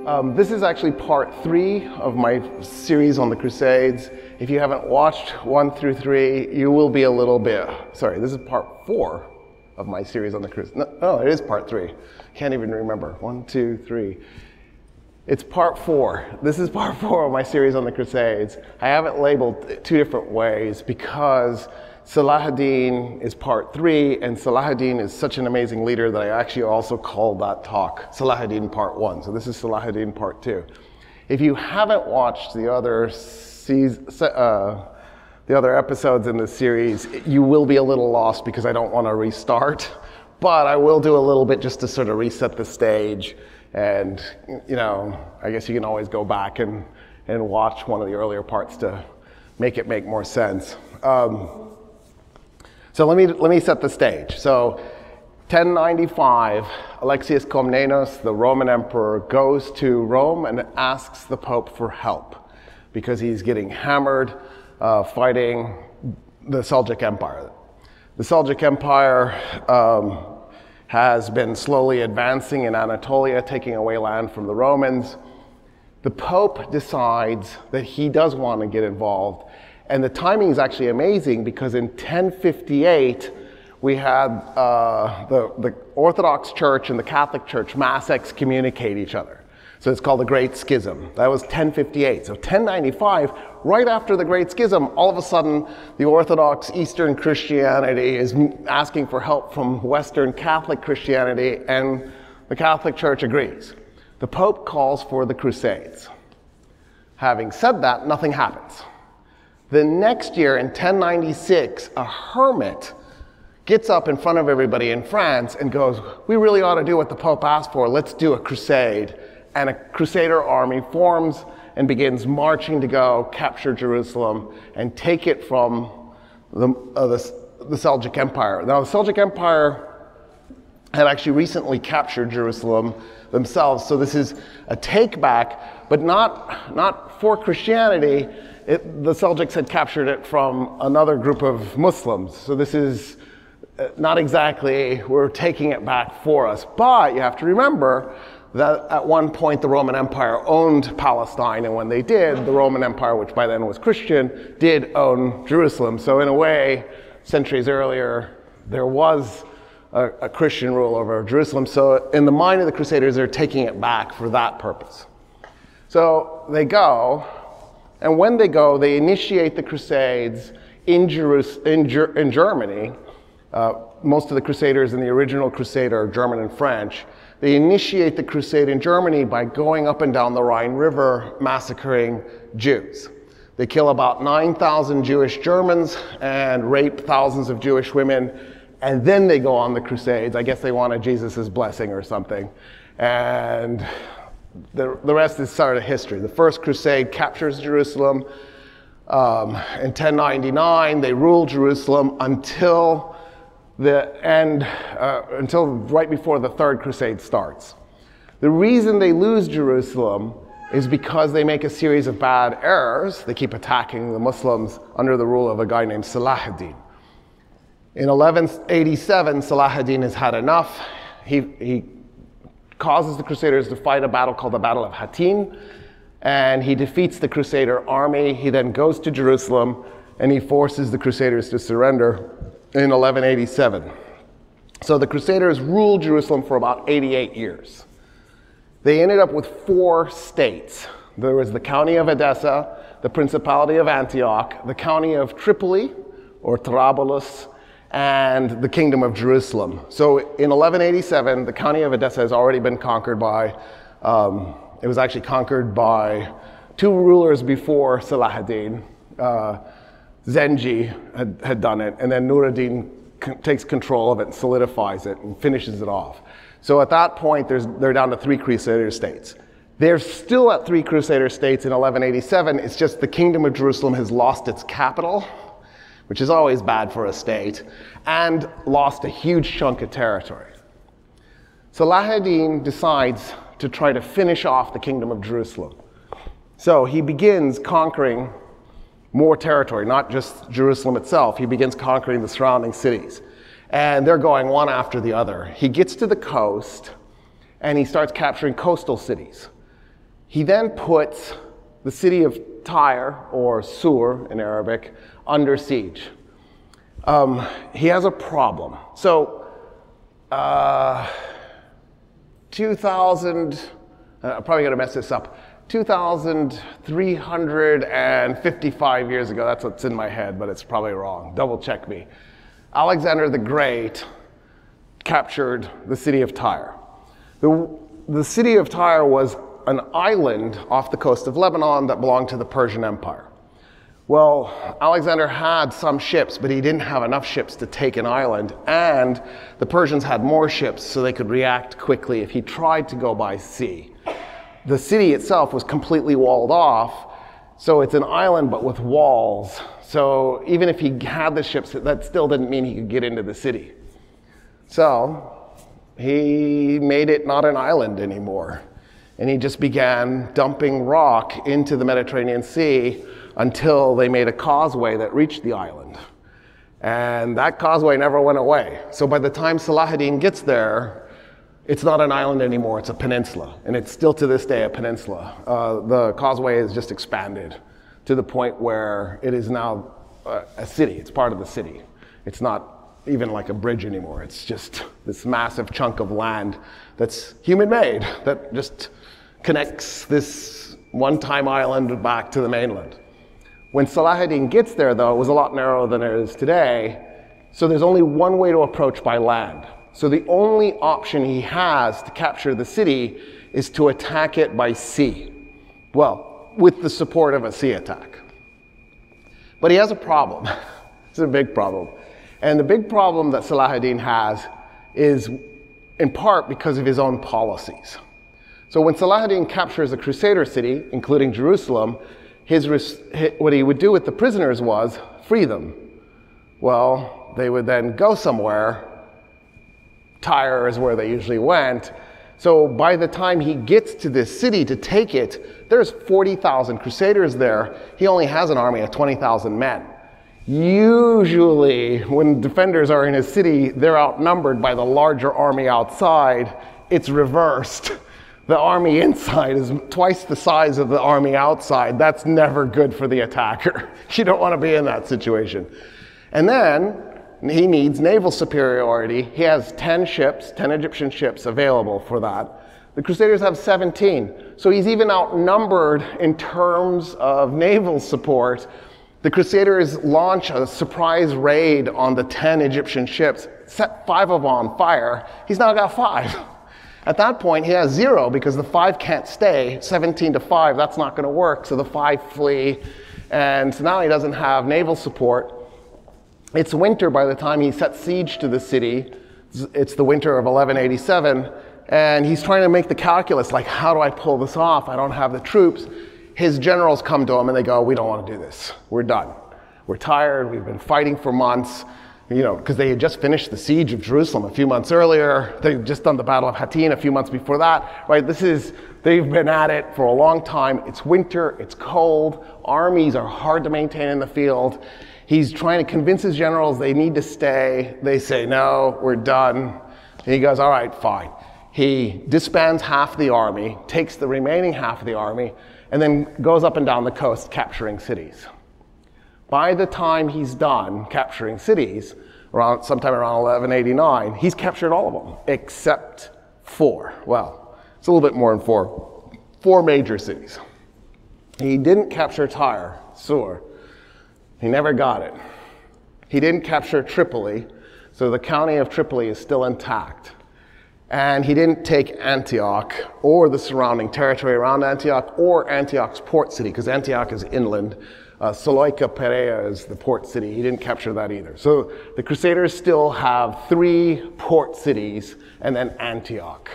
This is actually part 3 of my series on the Crusades. If you haven't watched 1 through 3, you will be a little bit, sorry, this is part 4 of my series on the Crusades. No, it is part 3. Can't even remember. 1, 2, 3. It's part 4. This is part 4 of my series on the Crusades. I have it labeled 2 different ways because Salah ad-Din is part 3, and Salah ad-Din is such an amazing leader that I actually also called that talk Salah ad-Din part 1. So this is Salah ad-Din part 2. If you haven't watched the other episodes in this series, you will be a little lost because I don't want to restart, but I will do a little bit just to sort of reset the stage. And, you know, I guess you can always go back and watch one of the earlier parts to make it make more sense. So let me set the stage. So 1095, Alexius Comnenus, the Roman emperor, goes to Rome and asks the Pope for help because he's getting hammered fighting the Seljuk Empire. The Seljuk Empire has been slowly advancing in Anatolia, taking away land from the Romans. The Pope decides that he does want to get involved. And the timing is actually amazing because in 1058, we had the Orthodox Church and the Catholic Church mass excommunicate each other. So it's called the Great Schism. That was 1058. So 1095, right after the Great Schism, all of a sudden, the Orthodox Eastern Christianity is asking for help from Western Catholic Christianity, and the Catholic Church agrees. The Pope calls for the Crusades. Having said that, nothing happens. The next year, in 1096, a hermit gets up in front of everybody in France and goes, we really ought to do what the Pope asked for. Let's do a crusade. And a crusader army forms and begins marching to go capture Jerusalem and take it from the Seljuk Empire. Now, the Seljuk Empire had actually recently captured Jerusalem themselves. So this is a take back, but not for Christianity. The Seljuks had captured it from another group of Muslims. So this is not exactly, we're taking it back for us. But you have to remember that at one point the Roman Empire owned Palestine, and when they did, the Roman Empire, which by then was Christian, did own Jerusalem. So in a way, centuries earlier, there was a Christian rule over Jerusalem. So in the mind of the Crusaders, they're taking it back for that purpose. So they go, and when they go, they initiate the Crusades in Germany. Most of the Crusaders in the original Crusade are German and French. They initiate the Crusade in Germany by going up and down the Rhine River, massacring Jews. They kill about 9,000 Jewish Germans and rape thousands of Jewish women, and then they go on the Crusades. I guess they wanted Jesus' blessing or something. And the rest is sort of history. The first Crusade captures Jerusalem. In 1099, they rule Jerusalem until the end, until right before the Third Crusade starts. The reason they lose Jerusalem is because they make a series of bad errors. They keep attacking the Muslims under the rule of a guy named Salah ad-Din. In 1187, Salah ad-Din has had enough. He causes the Crusaders to fight a battle called the Battle of Hattin, and he defeats the Crusader army. He then goes to Jerusalem, and he forces the Crusaders to surrender in 1187. So the Crusaders ruled Jerusalem for about 88 years. They ended up with 4 states. There was the county of Edessa, the Principality of Antioch, the county of Tripoli, or Trablus, and the Kingdom of Jerusalem. So in 1187, the county of Edessa has already been conquered by, it was actually conquered by 2 rulers before Salah ad-Din. Zengi had done it, and then Nur-ad-Din takes control of it and solidifies it and finishes it off. So at that point, they're down to 3 Crusader states. They're still at 3 Crusader states in 1187. It's just the Kingdom of Jerusalem has lost its capital, which is always bad for a state, and lost a huge chunk of territory. Salah ad-Din decides to try to finish off the Kingdom of Jerusalem. So he begins conquering more territory, not just Jerusalem itself. He begins conquering the surrounding cities. And they're going one after the other. He gets to the coast, and he starts capturing coastal cities. He then puts the city of Tyre, or Sur in Arabic, under siege. He has a problem. So, 2,000, I'm probably going to mess this up, 2,355 years ago, that's what's in my head, but it's probably wrong. Double check me. Alexander the Great captured the city of Tyre. The city of Tyre was an island off the coast of Lebanon that belonged to the Persian Empire. Well, Alexander had some ships, but he didn't have enough ships to take an island, and the Persians had more ships so they could react quickly if he tried to go by sea. The city itself was completely walled off, so it's an island but with walls. So even if he had the ships, that still didn't mean he could get into the city. So he made it not an island anymore, and he just began dumping rock into the Mediterranean Sea until they made a causeway that reached the island. And that causeway never went away. So by the time Saladin gets there, it's not an island anymore, it's a peninsula. And it's still to this day a peninsula. The causeway is just expanded to the point where it is now a city, it's part of the city. It's not even like a bridge anymore, it's just this massive chunk of land that's human-made, that just connects this one-time island back to the mainland. When Saladin gets there, though, it was a lot narrower than it is today, so there's only one way to approach by land. So the only option he has to capture the city is to attack it by sea. Well, with the support of a sea attack. But he has a problem. It's a big problem. And the big problem that Saladin has is in part because of his own policies. So when Saladin captures a Crusader city, including Jerusalem, what he would do with the prisoners was free them. Well, they would then go somewhere. Tyre is where they usually went. So by the time he gets to this city to take it, there's 40,000 Crusaders there. He only has an army of 20,000 men. Usually, when defenders are in his city, they're outnumbered by the larger army outside. It's reversed. The army inside is twice the size of the army outside. That's never good for the attacker. You don't want to be in that situation. And then he needs naval superiority. He has 10 ships, 10 Egyptian ships available for that. The Crusaders have 17. So he's even outnumbered in terms of naval support. The Crusaders launch a surprise raid on the 10 Egyptian ships, set 5 of them on fire. He's now got 5. At that point, he has 0 because the 5 can't stay. 17 to 5, that's not going to work. So the 5 flee. And so now he doesn't have naval support. It's winter by the time he sets siege to the city. It's the winter of 1187. And he's trying to make the calculus, like, how do I pull this off? I don't have the troops. His generals come to him and they go, we don't want to do this. We're done. We're tired. We've been fighting for months. Because they had just finished the siege of Jerusalem a few months earlier. They'd just done the Battle of Hattin a few months before that, right? They've been at it for a long time. It's winter, it's cold, armies are hard to maintain in the field. He's trying to convince his generals they need to stay. They say, no, we're done. And he goes, all right, fine. He disbands half the army, takes the remaining half of the army, and then goes up and down the coast capturing cities. By the time he's done capturing cities, sometime around 1189, he's captured all of them, except 4. Well, it's a little bit more than 4. 4 major cities. He didn't capture Tyre, Sur. He never got it. He didn't capture Tripoli, so the county of Tripoli is still intact. And he didn't take Antioch or the surrounding territory around Antioch or Antioch's port city, because Antioch is inland. Seleucia Perea is the port city. He didn't capture that either. So the Crusaders still have 3 port cities and then Antioch.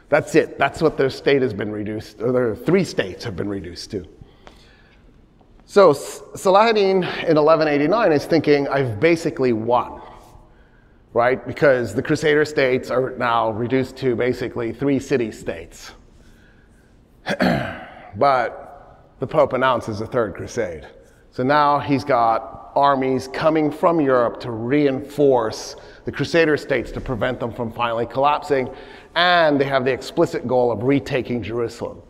That's it. That's what their state has been reduced, or their 3 states have been reduced to. So Saladin in 1189 is thinking, I've basically won, right? Because the Crusader states are now reduced to basically 3 city-states. But the Pope announces a 3rd crusade. So now he's got armies coming from Europe to reinforce the Crusader states to prevent them from finally collapsing, and they have the explicit goal of retaking Jerusalem.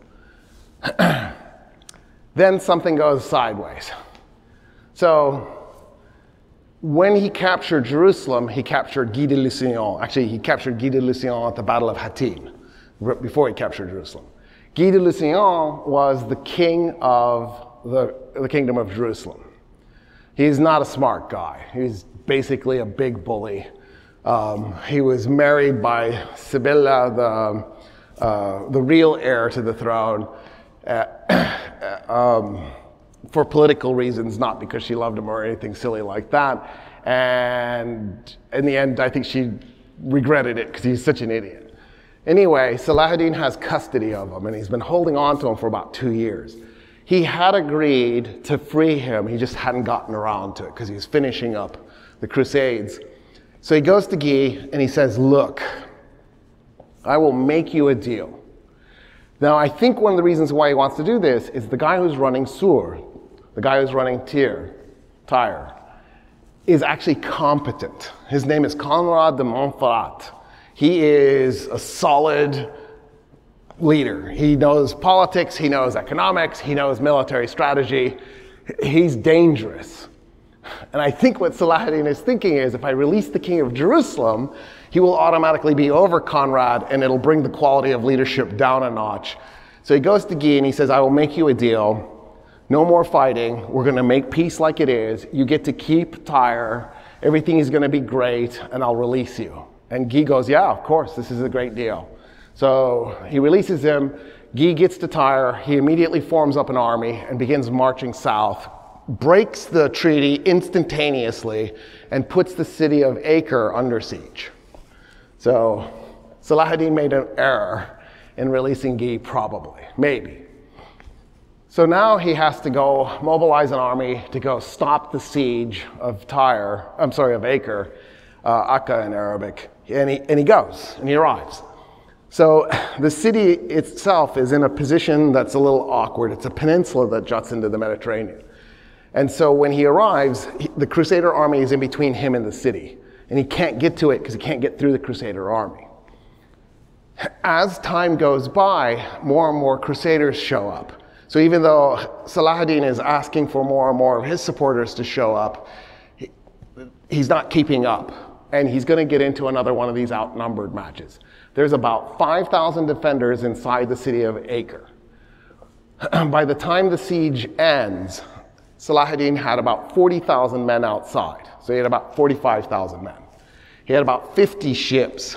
Then something goes sideways. So when he captured Jerusalem, he captured Guy de Lusignan. Actually, he captured Guy de Lusignan at the Battle of Hattin, before he captured Jerusalem. Guy de Lusignan was the king of the kingdom of Jerusalem. He's not a smart guy. He's basically a big bully. He was married by Sibylla, the real heir to the throne, for political reasons, not because she loved him or anything silly like that. And in the end, I think she regretted it because he's such an idiot. Anyway, Saladin has custody of him, and he's been holding on to him for about 2 years. He had agreed to free him, he just hadn't gotten around to it because he was finishing up the Crusades. So he goes to Guy and he says, look, I will make you a deal. Now, I think one of the reasons why he wants to do this is the guy who's running Sur, the guy who's running Tyre, is actually competent. His name is Conrad de Montferrat. He is a solid leader. He knows politics, he knows economics, he knows military strategy. He's dangerous. And I think what Saladin is thinking is, if I release the king of Jerusalem, he will automatically be over Conrad, and it'll bring the quality of leadership down a notch. So he goes to Guy and he says, I will make you a deal. No more fighting. We're going to make peace like it is. You get to keep Tyre. Everything is going to be great, and I'll release you. And Guy goes, yeah, of course, this is a great deal. So he releases him. Guy gets to Tyre. He immediately forms up an army and begins marching south, breaks the treaty instantaneously, and puts the city of Acre under siege. So Saladin made an error in releasing Guy, probably, maybe. So now he has to go mobilize an army to go stop the siege of Acre, Akka in Arabic, and he goes, and he arrives. So the city itself is in a position that's a little awkward. It's a peninsula that juts into the Mediterranean. And so when he arrives, the Crusader army is in between him and the city. And he can't get to it because he can't get through the Crusader army. As time goes by, more and more Crusaders show up. So even though Saladin is asking for more and more of his supporters to show up, he's not keeping up. And he's going to get into another one of these outnumbered matches. There's about 5,000 defenders inside the city of Acre. By the time the siege ends, Saladin had about 40,000 men outside. So he had about 45,000 men. He had about 50 ships.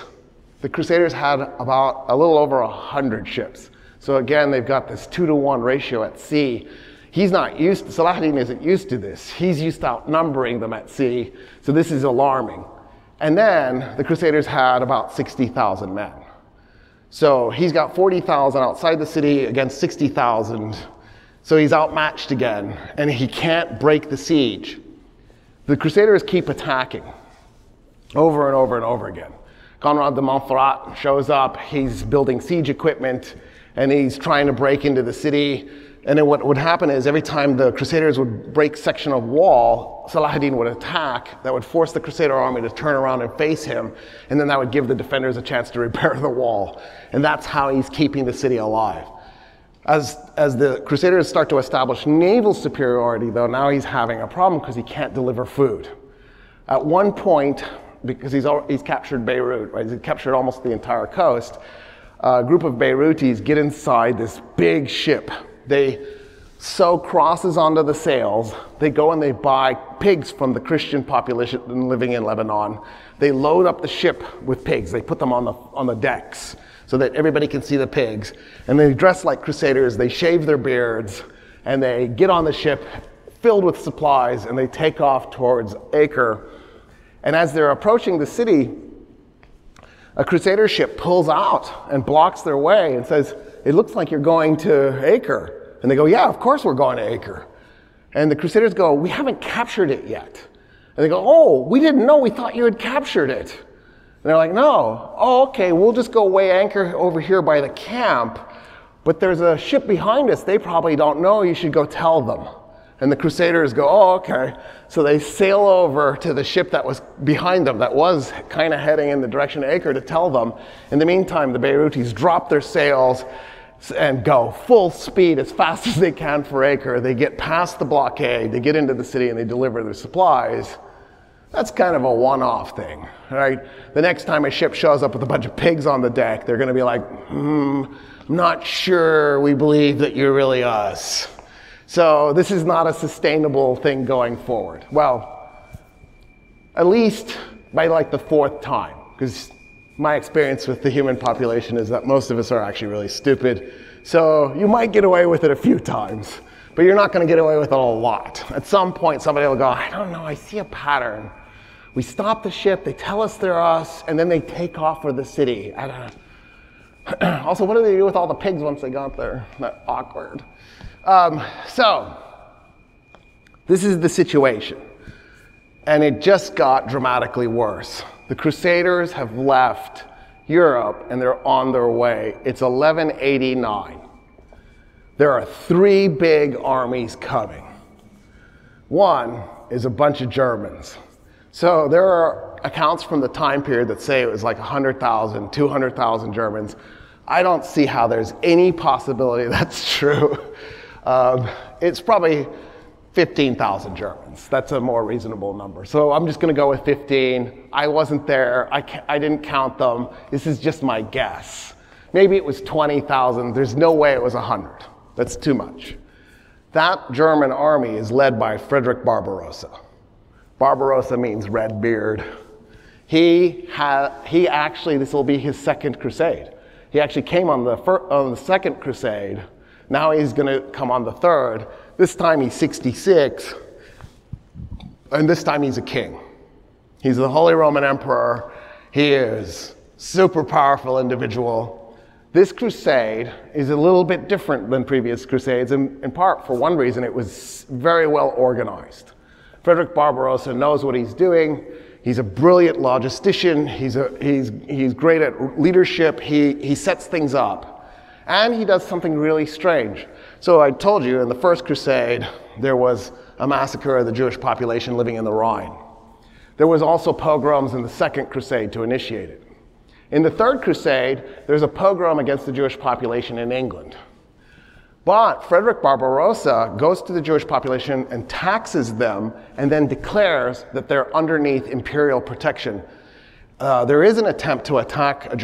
The Crusaders had about a little over 100 ships. So again, they've got this 2-to-1 ratio at sea. Saladin isn't used to this. He's used to outnumbering them at sea. So this is alarming. And then the Crusaders had about 60,000 men. So he's got 40,000 outside the city against 60,000. So he's outmatched again, and he can't break the siege. The Crusaders keep attacking over and over and over again. Conrad de Montferrat shows up, he's building siege equipment, and he's trying to break into the city. And then what would happen is every time the Crusaders would break section of wall, Saladin would attack. That would force the Crusader army to turn around and face him, and then that would give the defenders a chance to repair the wall. And that's how he's keeping the city alive. As the Crusaders start to establish naval superiority, though, now he's having a problem because he can't deliver food. At one point, because he's captured Beirut, right? He's captured almost the entire coast. A group of Beirutis get inside this big ship. They sew crosses onto the sails. They go and they buy pigs from the Christian population living in Lebanon. They load up the ship with pigs. They put them on the decks so that everybody can see the pigs. And they dress like Crusaders. They shave their beards, and they get on the ship filled with supplies, and they take off towards Acre. And as they're approaching the city, a Crusader ship pulls out and blocks their way and says, "It looks like you're going to Acre." And they go, "Yeah, of course we're going to Acre." And the Crusaders go, "We haven't captured it yet." And they go, "Oh, we didn't know. We thought you had captured it." And they're like, "No. Oh, okay, we'll just go weigh anchor over here by the camp. But there's a ship behind us. They probably don't know. You should go tell them." And the Crusaders go, "Oh, okay." So they sail over to the ship that was behind them, that was kind of heading in the direction of Acre, to tell them. In the meantime, the Beirutis drop their sails, and go full speed as fast as they can for Acre. They get past the blockade, they get into the city, and they deliver their supplies. That's kind of a one-off thing, right? The next time a ship shows up with a bunch of pigs on the deck, they're going to be like, I'm not sure we believe that you're really us. So this is not a sustainable thing going forward. Well, at least by like the fourth time, because my experience with the human population is that most of us are actually really stupid. So you might get away with it a few times, but you're not going to get away with it a lot. At some point, somebody will go, I don't know, I see a pattern. We stop the ship, they tell us they're us, and then they take off for the city. I don't know. Also, what do they do with all the pigs once they got there? That's awkward. So, this is the situation. And it just got dramatically worse. The Crusaders have left Europe and they're on their way. It's 1189. There are 3 big armies coming. One is a bunch of Germans. So there are accounts from the time period that say it was like 100,000, 200,000 Germans. I don't see how there's any possibility that's true. It's probably 15,000 Germans. That's a more reasonable number. So I'm just going to go with 15. I wasn't there. I didn't count them. This is just my guess. Maybe it was 20,000. There's no way it was 100. That's too much. That German army is led by Frederick Barbarossa. Barbarossa means red beard. He actually, this will be his second crusade. He actually came on the second crusade. Now he's going to come on the third. This time he's 66, and this time he's a king. He's the Holy Roman Emperor. He is super powerful individual. This crusade is a little bit different than previous crusades, in part for one reason, it was very well organized. Frederick Barbarossa knows what he's doing. He's a brilliant logistician. He's great at leadership. He sets things up. And he does something really strange. So I told you in the first crusade, there was a massacre of the Jewish population living in the Rhine. There was also pogroms in the second crusade to initiate it. In the third crusade, there's a pogrom against the Jewish population in England. But Frederick Barbarossa goes to the Jewish population and taxes them and then declares that they're underneath imperial protection. There is an attempt to attack a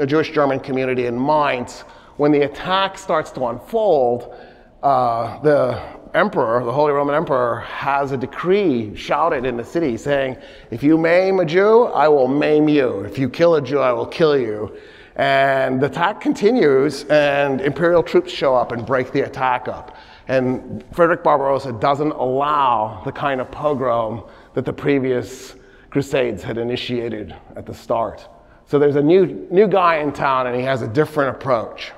Jewish German community in Mainz. When the attack starts to unfold, the emperor, the Holy Roman Emperor, has a decree shouted in the city saying, if you maim a Jew, I will maim you. If you kill a Jew, I will kill you. And the attack continues, and imperial troops show up and break the attack up. And Frederick Barbarossa doesn't allow the kind of pogrom that the previous crusades had initiated at the start. So there's a new guy in town, and he has a different approach.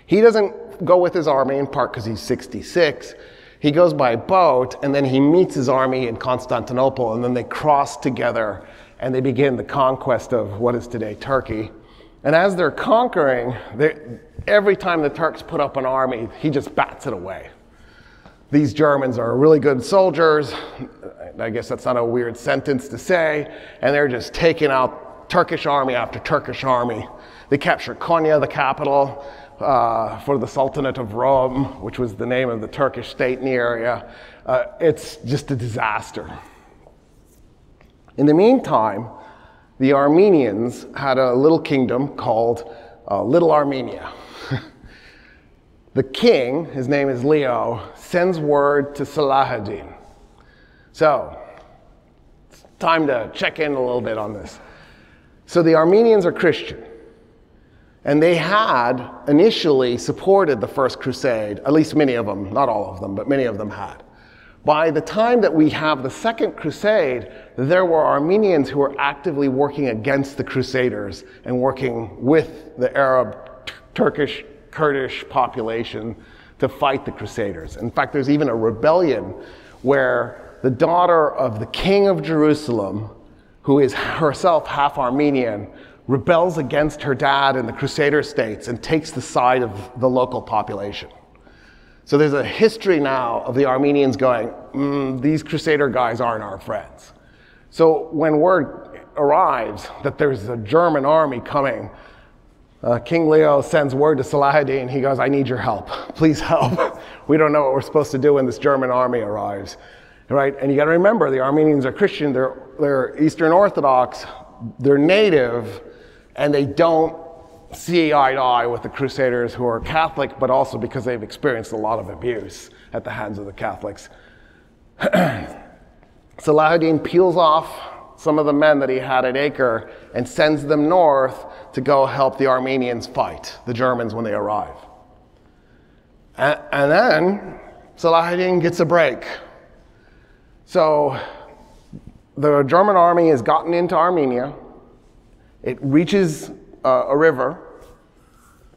He doesn't go with his army, in part because he's 66. He goes by boat, and then he meets his army in Constantinople, and then they cross together, and they begin the conquest of what is today Turkey. And as they're conquering, every time the Turks put up an army, he just bats it away. These Germans are really good soldiers. I guess that's not a weird sentence to say. And they're just taking out Turkish army after Turkish army. They capture Konya, the capital, for the Sultanate of Rome, which was the name of the Turkish state in the area. It's just a disaster. In the meantime, the Armenians had a little kingdom called Little Armenia. The king, his name is Leo, sends word to Salah. So, it's time to check in a little bit on this. So the Armenians are Christian. And they had initially supported the First Crusade, at least many of them, not all of them, but many of them had. By the time that we have the Second Crusade, there were Armenians who were actively working against the Crusaders and working with the Arab, Turkish, Kurdish population to fight the Crusaders. In fact, there's even a rebellion where the daughter of the king of Jerusalem, who is herself half Armenian, rebels against her dad in the Crusader states and takes the side of the local population. So there's a history now of the Armenians going, these Crusader guys aren't our friends. So when word arrives that there's a German army coming, King Leo sends word to Salah. He goes, I need your help. Please help. We don't know what we're supposed to do when this German army arrives. Right? And you got to remember, the Armenians are Christian, they're Eastern Orthodox, they're native, and they don't see eye to eye with the Crusaders who are Catholic, but also because they've experienced a lot of abuse at the hands of the Catholics. Salah peels off some of the men that he had at Acre and sends them north to go help the Armenians fight the Germans when they arrive. And then Salah gets a break. So the German army has gotten into Armenia. It reaches a river.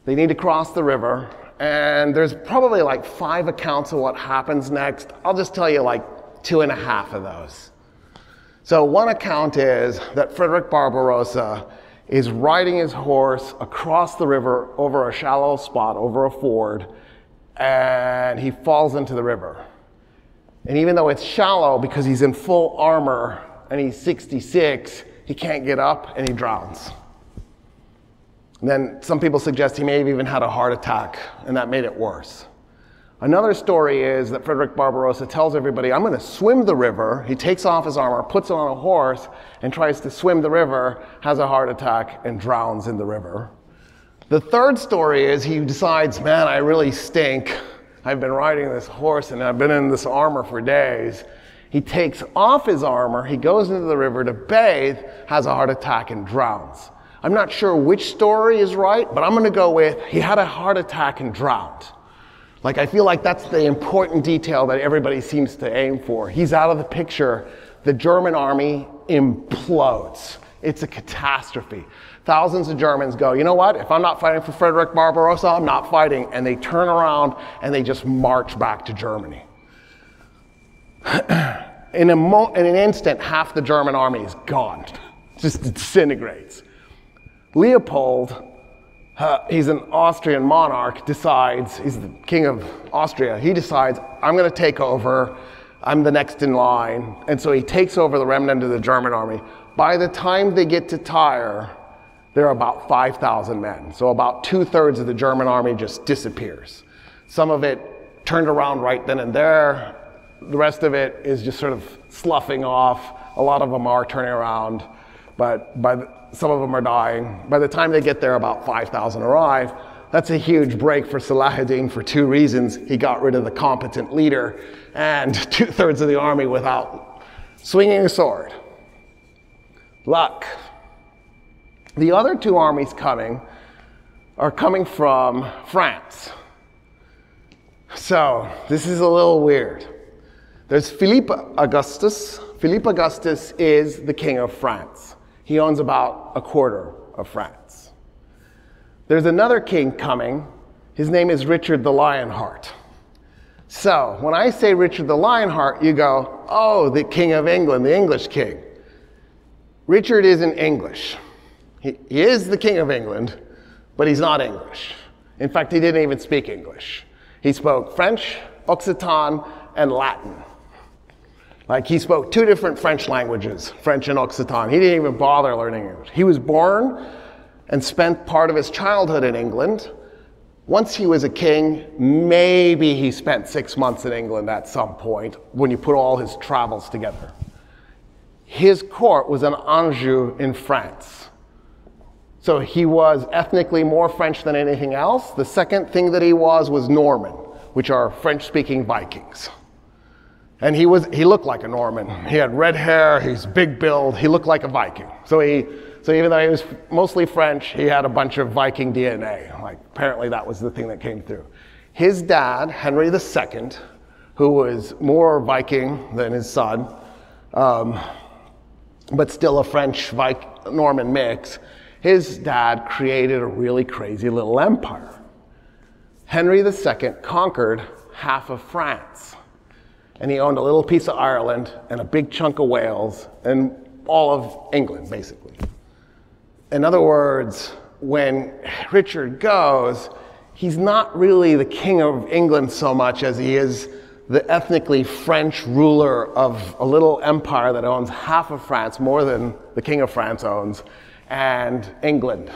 They need to cross the river. And there's probably like 5 accounts of what happens next. I'll just tell you like 2.5 of those. So one account is that Frederick Barbarossa is riding his horse across the river over a shallow spot, over a ford, and he falls into the river. And even though it's shallow, because he's in full armor and he's 66, he can't get up and he drowns. And then some people suggest he may have even had a heart attack, and that made it worse. Another story is that Frederick Barbarossa tells everybody, I'm going to swim the river. He takes off his armor, puts it on a horse, and tries to swim the river, has a heart attack, and drowns in the river. The third story is he decides, man, I really stink. I've been riding this horse and I've been in this armor for days. He takes off his armor, he goes into the river to bathe, has a heart attack, and drowns. I'm not sure which story is right, but I'm going to go with he had a heart attack and drowned. Like, I feel like that's the important detail that everybody seems to aim for. He's out of the picture. The German army implodes. It's a catastrophe. Thousands of Germans go, you know what? If I'm not fighting for Frederick Barbarossa, I'm not fighting. And they turn around and they just march back to Germany. In an instant, half the German army is gone. Just disintegrates. Leopold, he's an Austrian monarch, decides, he's the king of Austria, he decides, I'm going to take over, I'm the next in line. And so he takes over the remnant of the German army. By the time they get to Tyre, there are about 5,000 men. So about 2/3 of the German army just disappears. Some of it turned around right then and there. The rest of it is just sort of sloughing off. A lot of them are turning around, but some of them are dying. By the time they get there, about 5,000 arrive. That's a huge break for Salah for 2 reasons. He got rid of the competent leader and 2/3 of the army without swinging a sword. Luck. The other 2 armies are coming from France. So this is a little weird. There's Philippe Augustus. Philippe Augustus is the king of France. He owns about 1/4 of France. There's another king coming. His name is Richard the Lionheart. So when I say Richard the Lionheart, you go, oh, the king of England, the English king. Richard isn't English. He is the king of England, but he's not English. In fact, he didn't even speak English. He spoke French, Occitan, and Latin. Like, he spoke 2 different French languages, French and Occitan. He didn't even bother learning English. He was born and spent part of his childhood in England. Once he was a king, maybe he spent 6 months in England at some point when you put all his travels together. His court was in Anjou in France. So he was ethnically more French than anything else. The second thing that he was Norman, which are French-speaking Vikings. And he looked like a Norman. He had red hair, he's big build, he looked like a Viking. So even though he was mostly French, he had a bunch of Viking DNA. Like, apparently that was the thing that came through. His dad, Henry II, who was more Viking than his son, but still a French-Norman mix, his dad created a really crazy little empire. Henry II conquered half of France. And he owned a little piece of Ireland and a big chunk of Wales and all of England, basically. In other words, when Richard goes, he's not really the king of England so much as he is the ethnically French ruler of a little empire that owns half of France, more than the king of France owns, and England.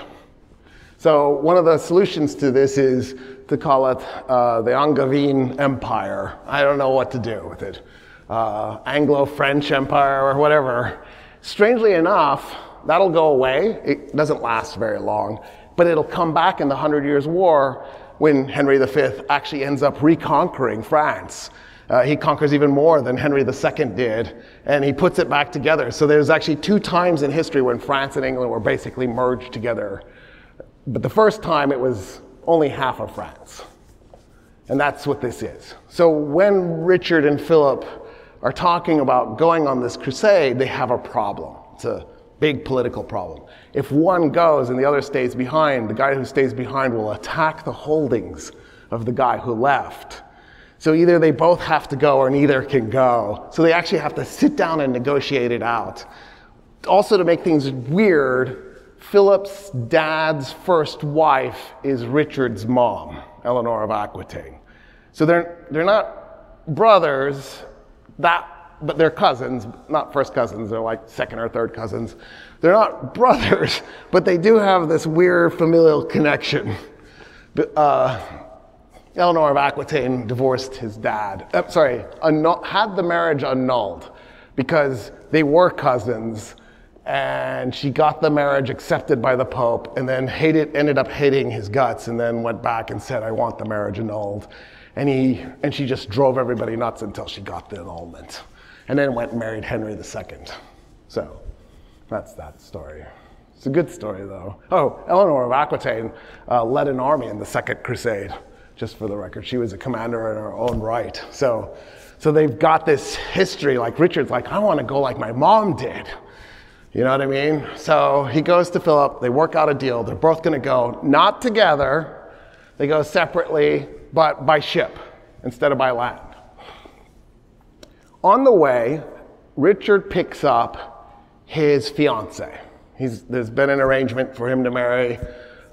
So one of the solutions to this is to call it the Angevin Empire. I don't know what to do with it. Anglo-French Empire or whatever. Strangely enough, that'll go away. It doesn't last very long, but it'll come back in the 100 Years' War when Henry V actually ends up reconquering France. He conquers even more than Henry II did, and he puts it back together. So there's actually 2 times in history when France and England were basically merged together. But the first time it was only half of France. And that's what this is. So when Richard and Philip are talking about going on this crusade, they have a problem. It's a big political problem. If one goes and the other stays behind, the guy who stays behind will attack the holdings of the guy who left. So either they both have to go or neither can go. So they actually have to sit down and negotiate it out. Also, to make things weird, Philip's dad's first wife is Richard's mom, Eleanor of Aquitaine. So they're not brothers, but they're cousins, not first cousins, they're like second or third cousins. They're not brothers, but they do have this weird familial connection. Eleanor of Aquitaine divorced his dad, had the marriage annulled because they were cousins, and she got the marriage accepted by the Pope, and then ended up hating his guts, and then went back and said, I want the marriage annulled. And she just drove everybody nuts until she got the annulment. And then went and married Henry II. So that's that story. It's a good story, though. Oh, Eleanor of Aquitaine led an army in the Second Crusade, just for the record. She was a commander in her own right. So they've got this history, like Richard's like, I want to go like my mom did. You know what I mean? So he goes to Philip, they work out a deal. They're both going to go, not together. They go separately, but by ship instead of by land. On the way, Richard picks up his fiancée. There's been an arrangement for him to marry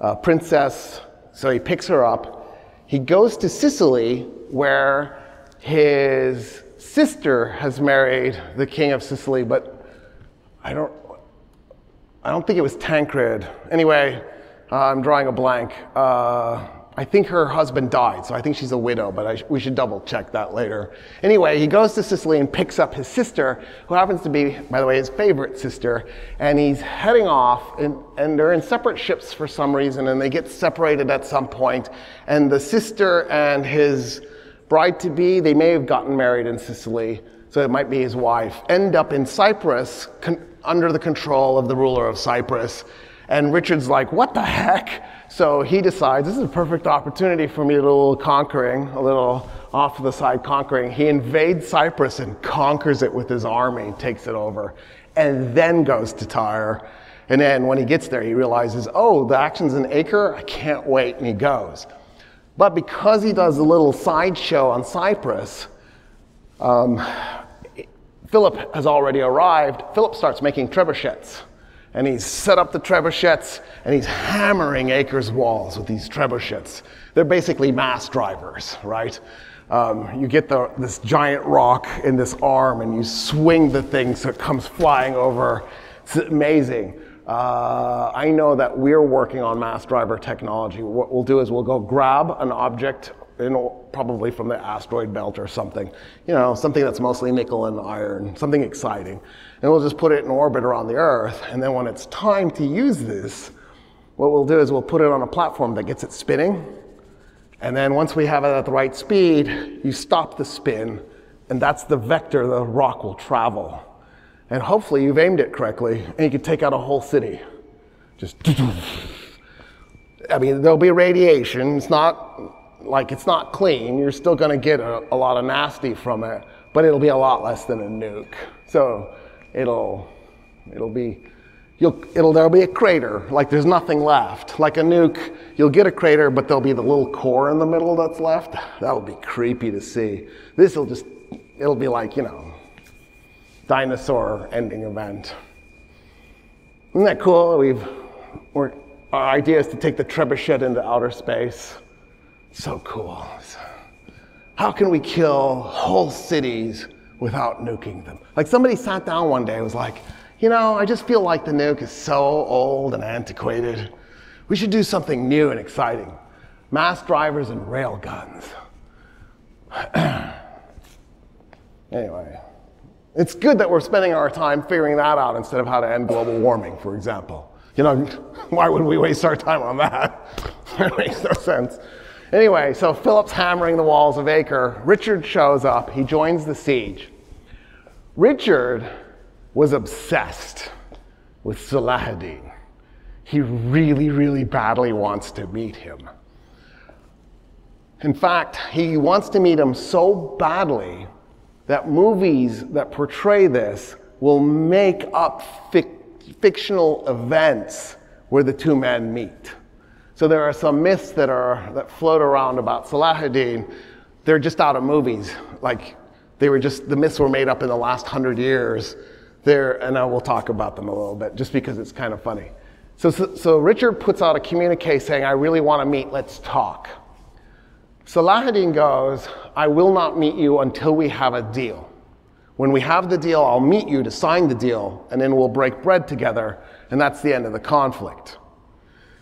a princess, so he picks her up. He goes to Sicily, where his sister has married the king of Sicily, but I don't think it was Tancred. Anyway, I'm drawing a blank. I think her husband died, so I think she's a widow, but we should double check that later. Anyway, he goes to Sicily and picks up his sister, who happens to be, by the way, his favorite sister, and he's heading off, and they're in separate ships for some reason, and they get separated at some point, and the sister and his bride-to-be, they may have gotten married in Sicily, so it might be his wife, end up in Cyprus, under the control of the ruler of Cyprus. And Richard's like, what the heck? So he decides, this is a perfect opportunity for me to do a little conquering, a little off to the side conquering. He invades Cyprus and conquers it with his army, takes it over, and then goes to Tyre. And then when he gets there, he realizes, oh, the action's in Acre, I can't wait, and he goes. But because he does a little sideshow on Cyprus, Philip has already arrived. Philip starts making trebuchets. And he's set up the trebuchets, and he's hammering Acre's walls with these trebuchets. They're basically mass drivers, right? You get this giant rock in this arm, and you swing the thing so it comes flying over. It's amazing. I know that we're working on mass driver technology. What we'll do is we'll go grab an object, probably from the asteroid belt or something, something that's mostly nickel and iron, something exciting. And we'll just put it in orbit around the Earth. And then when it's time to use this, what we'll do is we'll put it on a platform that gets it spinning. And then once we have it at the right speed, you stop the spin, and that's the vector the rock will travel. And hopefully you've aimed it correctly, and you can take out a whole city. Just, I mean, there'll be radiation. It's not clean. You're still going to get a lot of nasty from it, but it'll be a lot less than a nuke. So there'll be a crater, like there's nothing left. Like a nuke, you'll get a crater, but there'll be the little core in the middle that's left. That would be creepy to see. It'll be like, dinosaur ending event. Isn't that cool? Our idea is to take the trebuchet into outer space. So cool. How can we kill whole cities without nuking them? Like somebody sat down one day and was like, I just feel like the nuke is so old and antiquated. We should do something new and exciting. Mass drivers and rail guns. Anyway, it's good that we're spending our time figuring that out instead of how to end global warming, for example. Why would we waste our time on that? It makes no sense. Anyway, so Philip's hammering the walls of Acre. Richard shows up. He joins the siege. Richard was obsessed with Saladin. He really, really badly wants to meet him. In fact, he wants to meet him so badly that movies that portray this will make up fictional events where the two men meet. So there are some myths that float around about Saladin. They're just out of movies. Like the myths were made up in the last 100 years. And I will talk about them a little bit, just because it's kind of funny. So Richard puts out a communique saying, I really want to meet, let's talk. Saladin goes, I will not meet you until we have a deal. When we have the deal, I'll meet you to sign the deal, and then we'll break bread together, and that's the end of the conflict.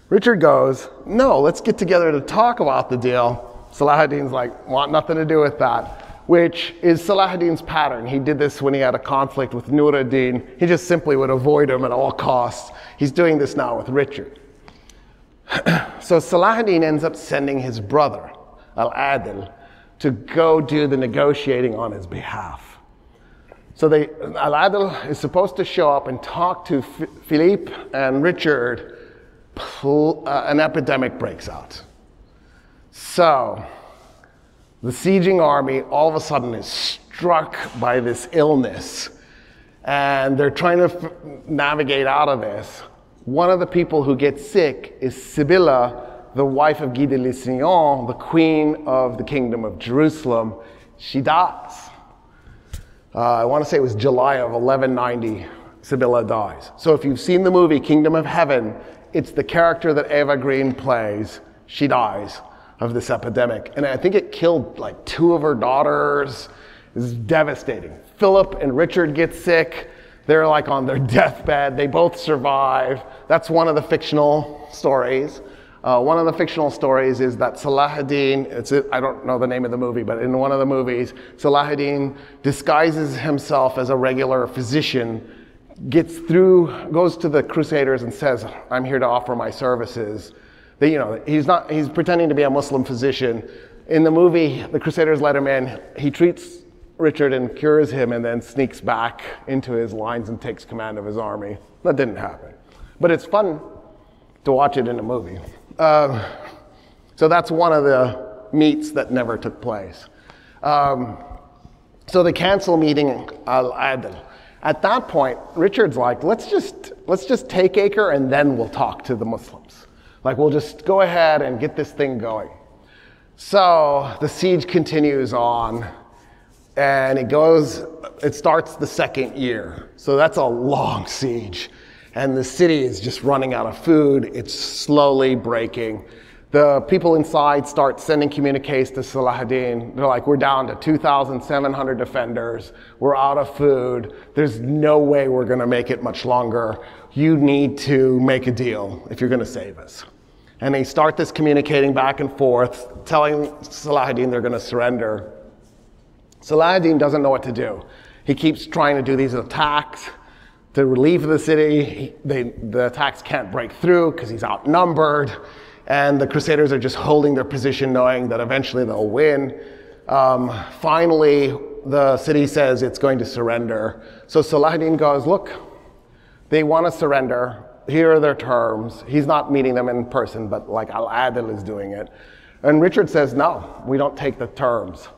Richard goes, no, let's get together to talk about the deal. Saladin's like, want nothing to do with that, which is Saladin's pattern. He did this when he had a conflict with Nur ad-Din. He just simply would avoid him at all costs. He's doing this now with Richard. So Saladin ends up sending his brother, Al-Adil, to go do the negotiating on his behalf. So Al-Adil is supposed to show up and talk to Philippe and Richard. An epidemic breaks out. So the sieging army all of a sudden is struck by this illness, and they're trying to navigate out of this. One of the people who gets sick is Sibylla, the wife of Guy de Lusignan, the queen of the kingdom of Jerusalem. She dies. I want to say it was July of 1190, Sibylla dies. So if you've seen the movie Kingdom of Heaven, it's the character that Eva Green plays. She dies of this epidemic. And I think it killed like 2 of her daughters. It's devastating. Philip and Richard get sick. They're like on their deathbed. They both survive. That's one of the fictional stories. One of the fictional stories is that Saladin, I don't know the name of the movie, but in one of the movies, Saladin disguises himself as a regular physician, goes to the Crusaders and says, I'm here to offer my services. He's pretending to be a Muslim physician. In the movie, the Crusaders let him in. He treats Richard and cures him and then sneaks back into his lines and takes command of his army. That didn't happen. But it's fun to watch it in a movie. So that's one of the meets that never took place. So they cancel meeting Al-Adil. At that point, Richard's like, let's just take Acre and then we'll talk to the Muslims. Like, we'll just go ahead and get this thing going. So the siege continues on, and it starts the second year. So that's a long siege. And the city is just running out of food. It's slowly breaking. The people inside start sending communiques to Saladin. They're like, we're down to 2,700 defenders. We're out of food. There's no way we're going to make it much longer. You need to make a deal if you're going to save us. And they start this communicating back and forth, telling Saladin they're going to surrender. Saladin doesn't know what to do. He keeps trying to do these attacks to relieve the city. The attacks can't break through because he's outnumbered. And the Crusaders are just holding their position, knowing that eventually they'll win. Finally, the city says it's going to surrender. So Saladin goes, look, they want to surrender. Here are their terms. He's not meeting them in person, but like Al-Adil is doing it. And Richard says, no, we don't take the terms.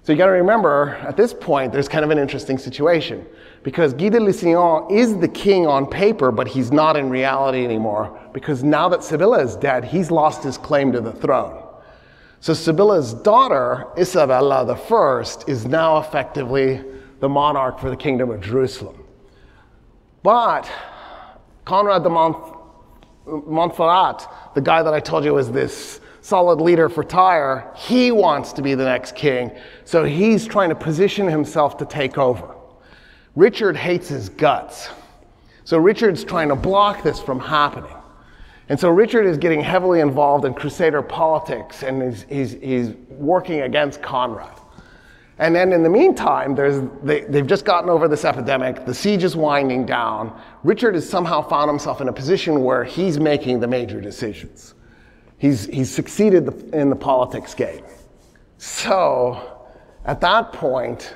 So you got to remember, at this point, there's kind of an interesting situation, because Guy de Lusignan is the king on paper, but he's not in reality anymore, because now that Sibylla is dead, he's lost his claim to the throne. So Sibylla's daughter, Isabella I, is now effectively the monarch for the kingdom of Jerusalem. But Conrad de Montferrat, the guy that I told you was this solid leader for Tyre, he wants to be the next king, so he's trying to position himself to take over. Richard hates his guts, so Richard's trying to block this from happening. And so Richard is getting heavily involved in Crusader politics, and he's working against Conrad. And then in the meantime, they've just gotten over this epidemic, the siege is winding down. Richard has somehow found himself in a position where he's making the major decisions. He's succeeded in the politics game. So at that point,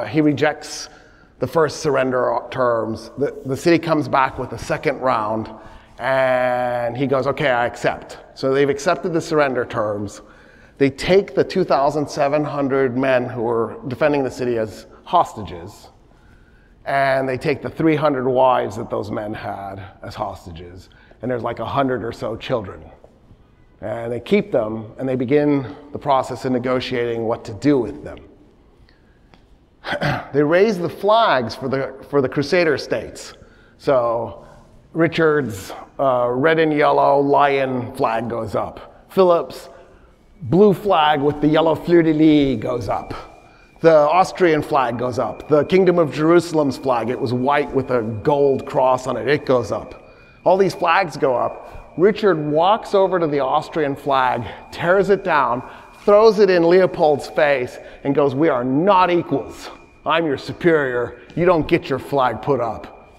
he rejects the first surrender terms. The city comes back with a second round, and he goes, okay, I accept. So they've accepted the surrender terms. They take the 2,700 men who were defending the city as hostages, and they take the 300 wives that those men had as hostages, and there's like 100 or so children. And they keep them, and they begin the process of negotiating what to do with them. They raise the flags for the Crusader states. So Richard's red and yellow lion flag goes up. Philip's blue flag with the yellow fleur-de-lis goes up. The Austrian flag goes up. The Kingdom of Jerusalem's flag, it was white with a gold cross on it, it goes up. All these flags go up. Richard walks over to the Austrian flag, tears it down, throws it in Leopold's face, and goes, we are not equals. I'm your superior. You don't get your flag put up.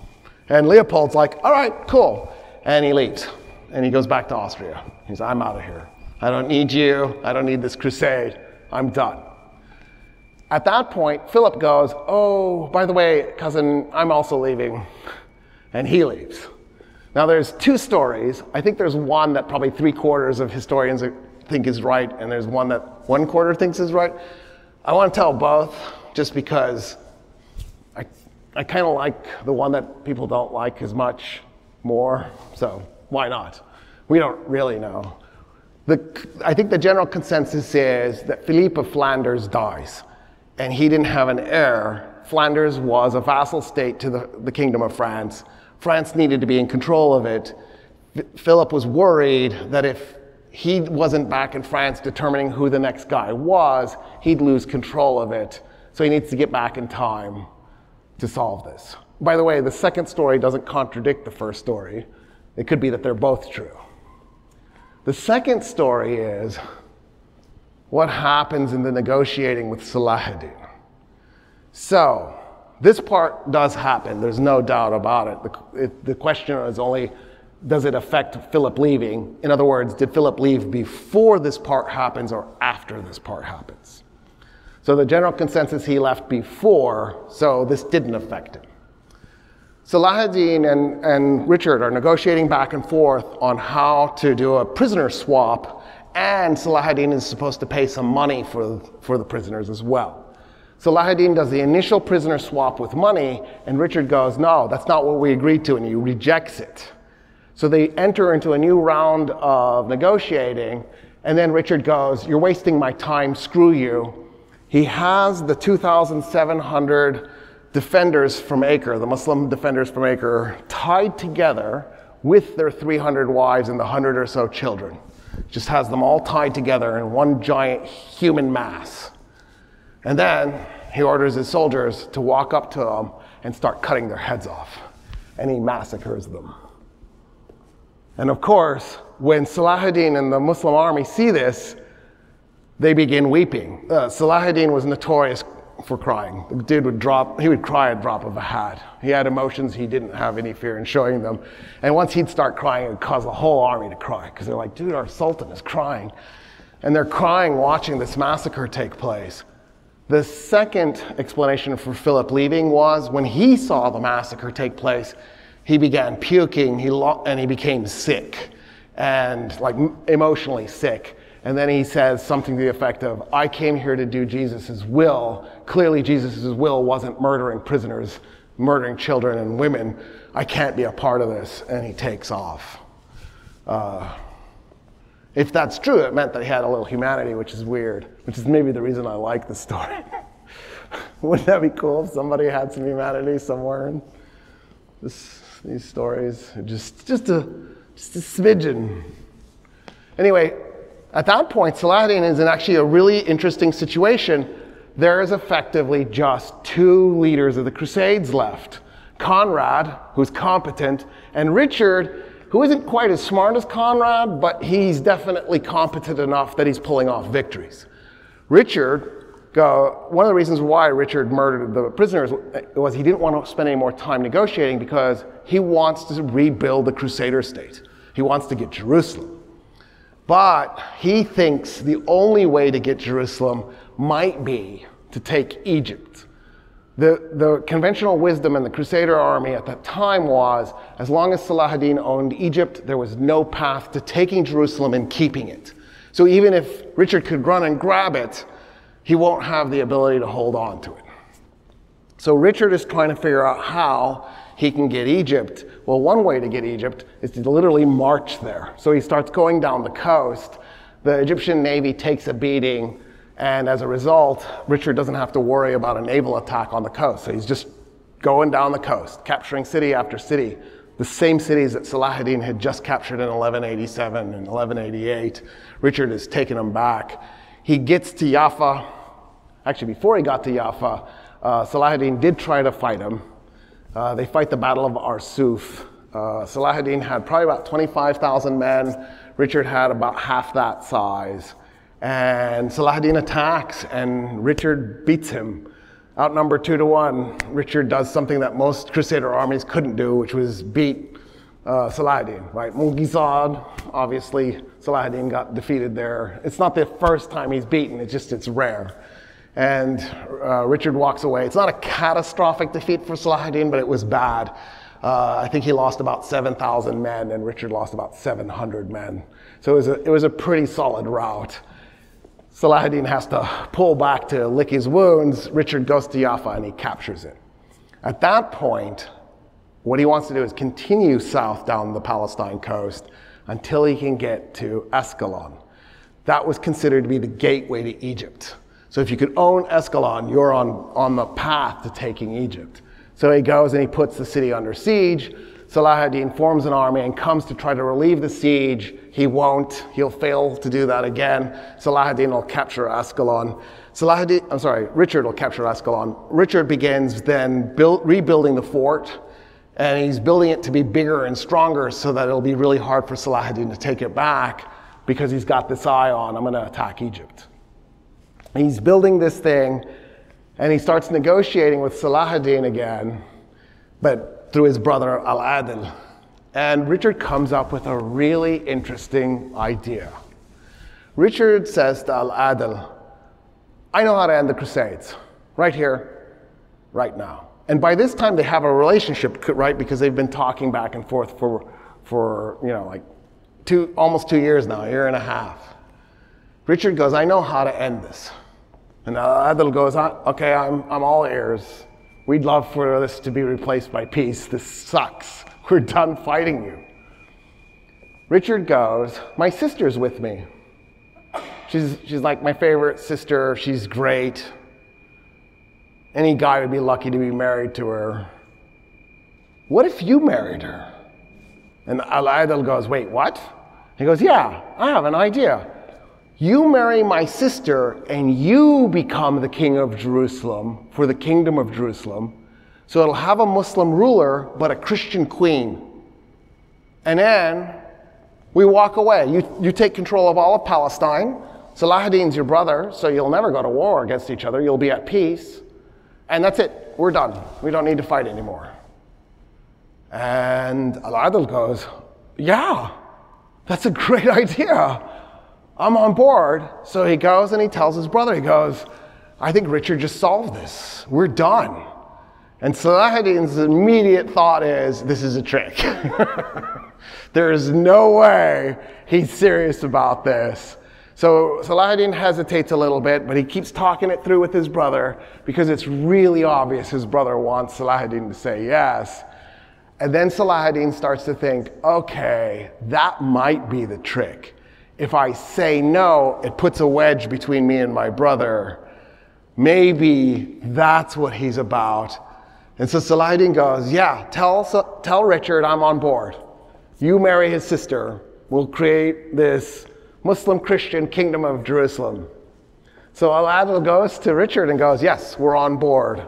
And Leopold's like, all right, cool. And he leaves. And he goes back to Austria. He's like, I'm out of here. I don't need you. I don't need this crusade. I'm done. At that point, Philip goes, oh, by the way, cousin, I'm also leaving. And he leaves. Now there's two stories. I think there's one that probably 3/4 of historians think is right, and there's one that 1/4 thinks is right. I want to tell both just because I kind of like the one that people don't like as much more, so why not? We don't really know. I think the general consensus is that Philippe of Flanders dies, and he didn't have an heir. Flanders was a vassal state to the Kingdom of France. France needed to be in control of it. Philip was worried that if he wasn't back in France determining who the next guy was, he'd lose control of it. So he needs to get back in time to solve this. By the way, the second story doesn't contradict the first story. It could be that they're both true. The second story is what happens in the negotiating with Salah. So this part does happen. There's no doubt about it. The question is only, does it affect Philip leaving? In other words, did Philip leave before this part happens or after this part happens? So the general consensus, he left before, so this didn't affect him. Saladin and Richard are negotiating back and forth on how to do a prisoner swap, and Saladin is supposed to pay some money for the prisoners as well. Saladin does the initial prisoner swap with money, and Richard goes, no, that's not what we agreed to, and he rejects it. So they enter into a new round of negotiating, and then Richard goes, you're wasting my time, screw you. He has the 2,700 defenders from Acre, the Muslim defenders from Acre, tied together with their 300 wives and the 100 or so children. Just has them all tied together in one giant human mass. And then he orders his soldiers to walk up to them and start cutting their heads off. And he massacres them. And of course, when Saladin and the Muslim army see this, they begin weeping. Saladin was notorious for crying. The dude would cry at a drop of a hat. He had emotions, he didn't have any fear in showing them. And once he'd start crying, it would cause the whole army to cry, because they're like, dude, our Sultan is crying. And they're crying watching this massacre take place. The second explanation for Philip leaving was when he saw the massacre take place, he began puking, and he became sick, and like emotionally sick. And then he says something to the effect of, I came here to do Jesus' will. Clearly Jesus' will wasn't murdering prisoners, murdering children and women. I can't be a part of this. And he takes off. If that's true, it meant that he had a little humanity, which is weird, which is maybe the reason I like the story. Wouldn't that be cool if somebody had some humanity somewhere in these stories? Just a smidgen. Anyway, at that point, Saladin is in actually a really interesting situation. There is effectively just two leaders of the Crusades left. Conrad, who's competent, and Richard who isn't quite as smart as Conrad, but he's definitely competent enough that he's pulling off victories. One of the reasons why Richard murdered the prisoners was he didn't want to spend any more time negotiating because he wants to rebuild the Crusader state. He wants to get Jerusalem. But he thinks the only way to get Jerusalem might be to take Egypt. The conventional wisdom in the Crusader army at that time was, as long as Salah ad-Din owned Egypt, there was no path to taking Jerusalem and keeping it. So even if Richard could run and grab it, he won't have the ability to hold on to it. So Richard is trying to figure out how he can get Egypt. Well, one way to get Egypt is to literally march there. So he starts going down the coast. The Egyptian Navy takes a beating, and as a result, Richard doesn't have to worry about a naval attack on the coast. So he's just going down the coast, capturing city after city, the same cities that Salah ad-Din had just captured in 1187 and 1188. Richard is taking them back. He gets to Jaffa. Actually, before he got to Jaffa, Salah ad-Din did try to fight him. They fight the Battle of Arsuf. Salah ad-Din had probably about 25,000 men. Richard had about half that size. And Salah ad-Din attacks, and Richard beats him. Outnumbered 2-1, Richard does something that most Crusader armies couldn't do, which was beat Salah ad-Din, right? Mughizad, obviously, Salah ad-Din got defeated there. It's not the first time he's beaten, it's rare. And Richard walks away. It's not a catastrophic defeat for Salah ad-Din, but it was bad. I think he lost about 7,000 men, and Richard lost about 700 men. So it was a pretty solid rout. Salah ad-Din has to pull back to lick his wounds. Richard goes to Jaffa and he captures it. At that point, what he wants to do is continue south down the Palestine coast until he can get to Ascalon. That was considered to be the gateway to Egypt. So if you could own Ascalon, you're on the path to taking Egypt. So he goes and he puts the city under siege. Salah ad-Din forms an army and comes to try to relieve the siege. He won't. He'll fail to do that again. Salah ad-Din will capture Ascalon. Richard will capture Ascalon. Richard begins then rebuilding the fort, and he's building it to be bigger and stronger so that it'll be really hard for Salah ad-Din to take it back because he's got this eye on, I'm going to attack Egypt. He's building this thing, and he starts negotiating with Salah ad-Din again, but through his brother Al-Adil. And Richard comes up with a really interesting idea. Richard says to Al-Adil, I know how to end the Crusades, right here, right now. And by this time they have a relationship, right? Because they've been talking back and forth for like almost 2 years now, a year and a half. Richard goes, I know how to end this. And Al-Adil goes, okay, I'm all ears. We'd love for this to be replaced by peace. This sucks. We're done fighting you. Richard goes, my sister's with me. She's like my favorite sister. She's great. Any guy would be lucky to be married to her. What if you married her? And Al-Adil goes, wait, what? He goes, yeah, I have an idea. You marry my sister and you become the king of Jerusalem for the kingdom of Jerusalem. So it'll have a Muslim ruler, but a Christian queen. And then we walk away. You take control of all of Palestine. Salah ad-Din's your brother, so you'll never go to war against each other. You'll be at peace. And that's it. We're done. We don't need to fight anymore. And Al-Adil goes, yeah, that's a great idea. I'm on board. So he goes and he tells his brother, he goes, I think Richard just solved this. We're done. And Salah ad-Din's immediate thought is, this is a trick. There is no way he's serious about this. So Salah ad-Din hesitates a little bit, but he keeps talking it through with his brother because it's really obvious his brother wants Salah ad-Din to say yes. And then Salah ad-Din starts to think, okay, that might be the trick. If I say no, it puts a wedge between me and my brother. Maybe that's what he's about. And so Salah ad-Din goes, yeah, tell Richard I'm on board. You marry his sister. We'll create this Muslim-Christian kingdom of Jerusalem. So Al-Adil goes to Richard and goes, yes, we're on board.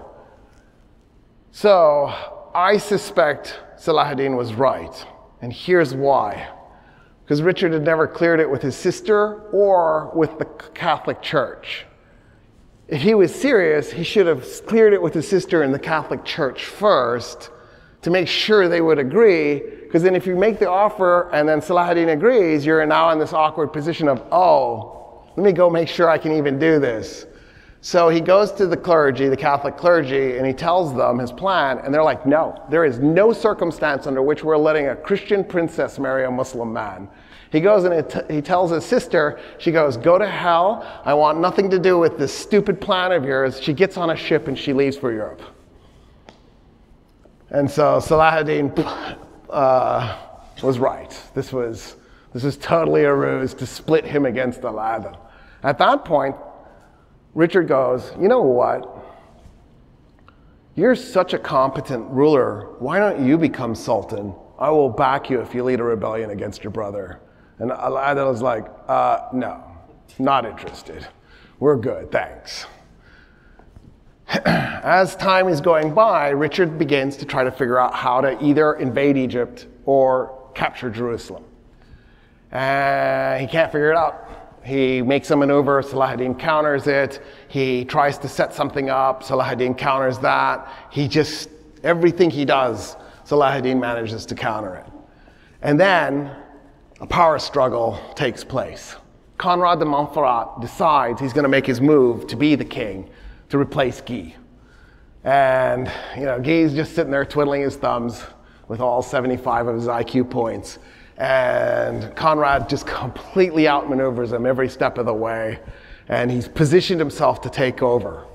So I suspect Salah ad-Din was right. And here's why. Because Richard had never cleared it with his sister or with the Catholic Church. If he was serious, he should have cleared it with his sister and the Catholic Church first to make sure they would agree. Because then if you make the offer and then Saladin agrees, you're now in this awkward position of, oh, let me go make sure I can even do this. So he goes to the clergy, the Catholic clergy, and he tells them his plan, and they're like, no, there is no circumstance under which we're letting a Christian princess marry a Muslim man. He goes and he tells his sister, she goes, go to hell, I want nothing to do with this stupid plan of yours. She gets on a ship and she leaves for Europe. And so Saladin was right. This was totally a ruse to split him against Aladdin. At that point, Richard goes, you know what? You're such a competent ruler. Why don't you become sultan? I will back you if you lead a rebellion against your brother. And Aladdin was like, no, not interested. We're good, thanks. As time is going by, Richard begins to try to figure out how to either invade Egypt or capture Jerusalem. And he can't figure it out. He makes a maneuver, Saladin counters it. He tries to set something up, Saladin counters that. Everything he does, Saladin manages to counter it. And then a power struggle takes place. Conrad de Montferrat decides he's going to make his move to be the king, to replace Guy. And, Guy's just sitting there twiddling his thumbs with all 75 of his IQ points. And Conrad just completely outmaneuvers him every step of the way. And he's positioned himself to take over.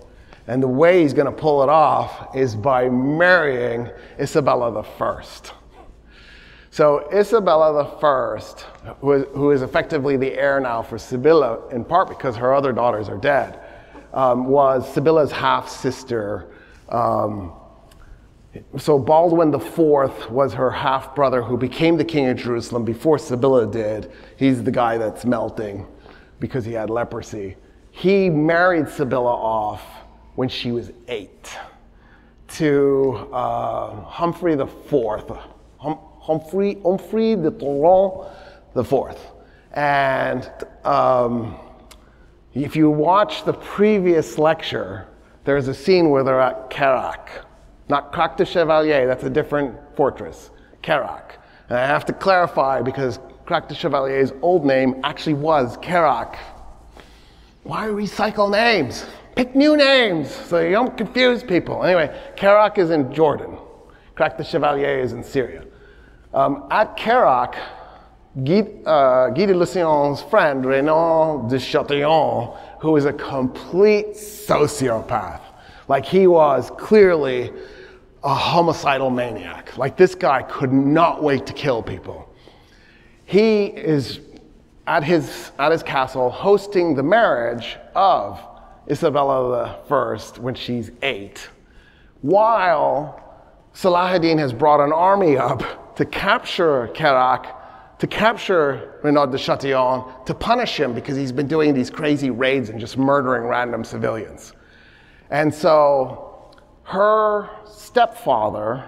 And the way he's going to pull it off is by marrying Isabella I. So Isabella I, who is effectively the heir now for Sibylla, in part because her other daughters are dead, was Sibylla's half-sister. So Baldwin IV was her half-brother who became the king of Jerusalem before Sibylla did. He's the guy that's melting because he had leprosy. He married Sibylla off when she was 8 to Humphrey IV, Humphrey de Toron IV. And if you watch the previous lecture, there's a scene where they're at Kerak. Not Crac de Chevalier, that's a different fortress, Kerak. And I have to clarify because Crac de Chevalier's old name actually was Kerak. Why recycle names? Pick new names so you don't confuse people. Anyway, Kerak is in Jordan. Crac de Chevalier is in Syria. At Kerak, Guy de Lucyon's friend, Renaud de Chatillon, who is a complete sociopath. Like he was clearly a homicidal maniac. Like this guy could not wait to kill people. He is at his castle hosting the marriage of Isabella I when she's 8, while Saladin has brought an army up to capture Kerak, to capture Renaud de Chatillon, to punish him because he's been doing these crazy raids and just murdering random civilians. And so her stepfather,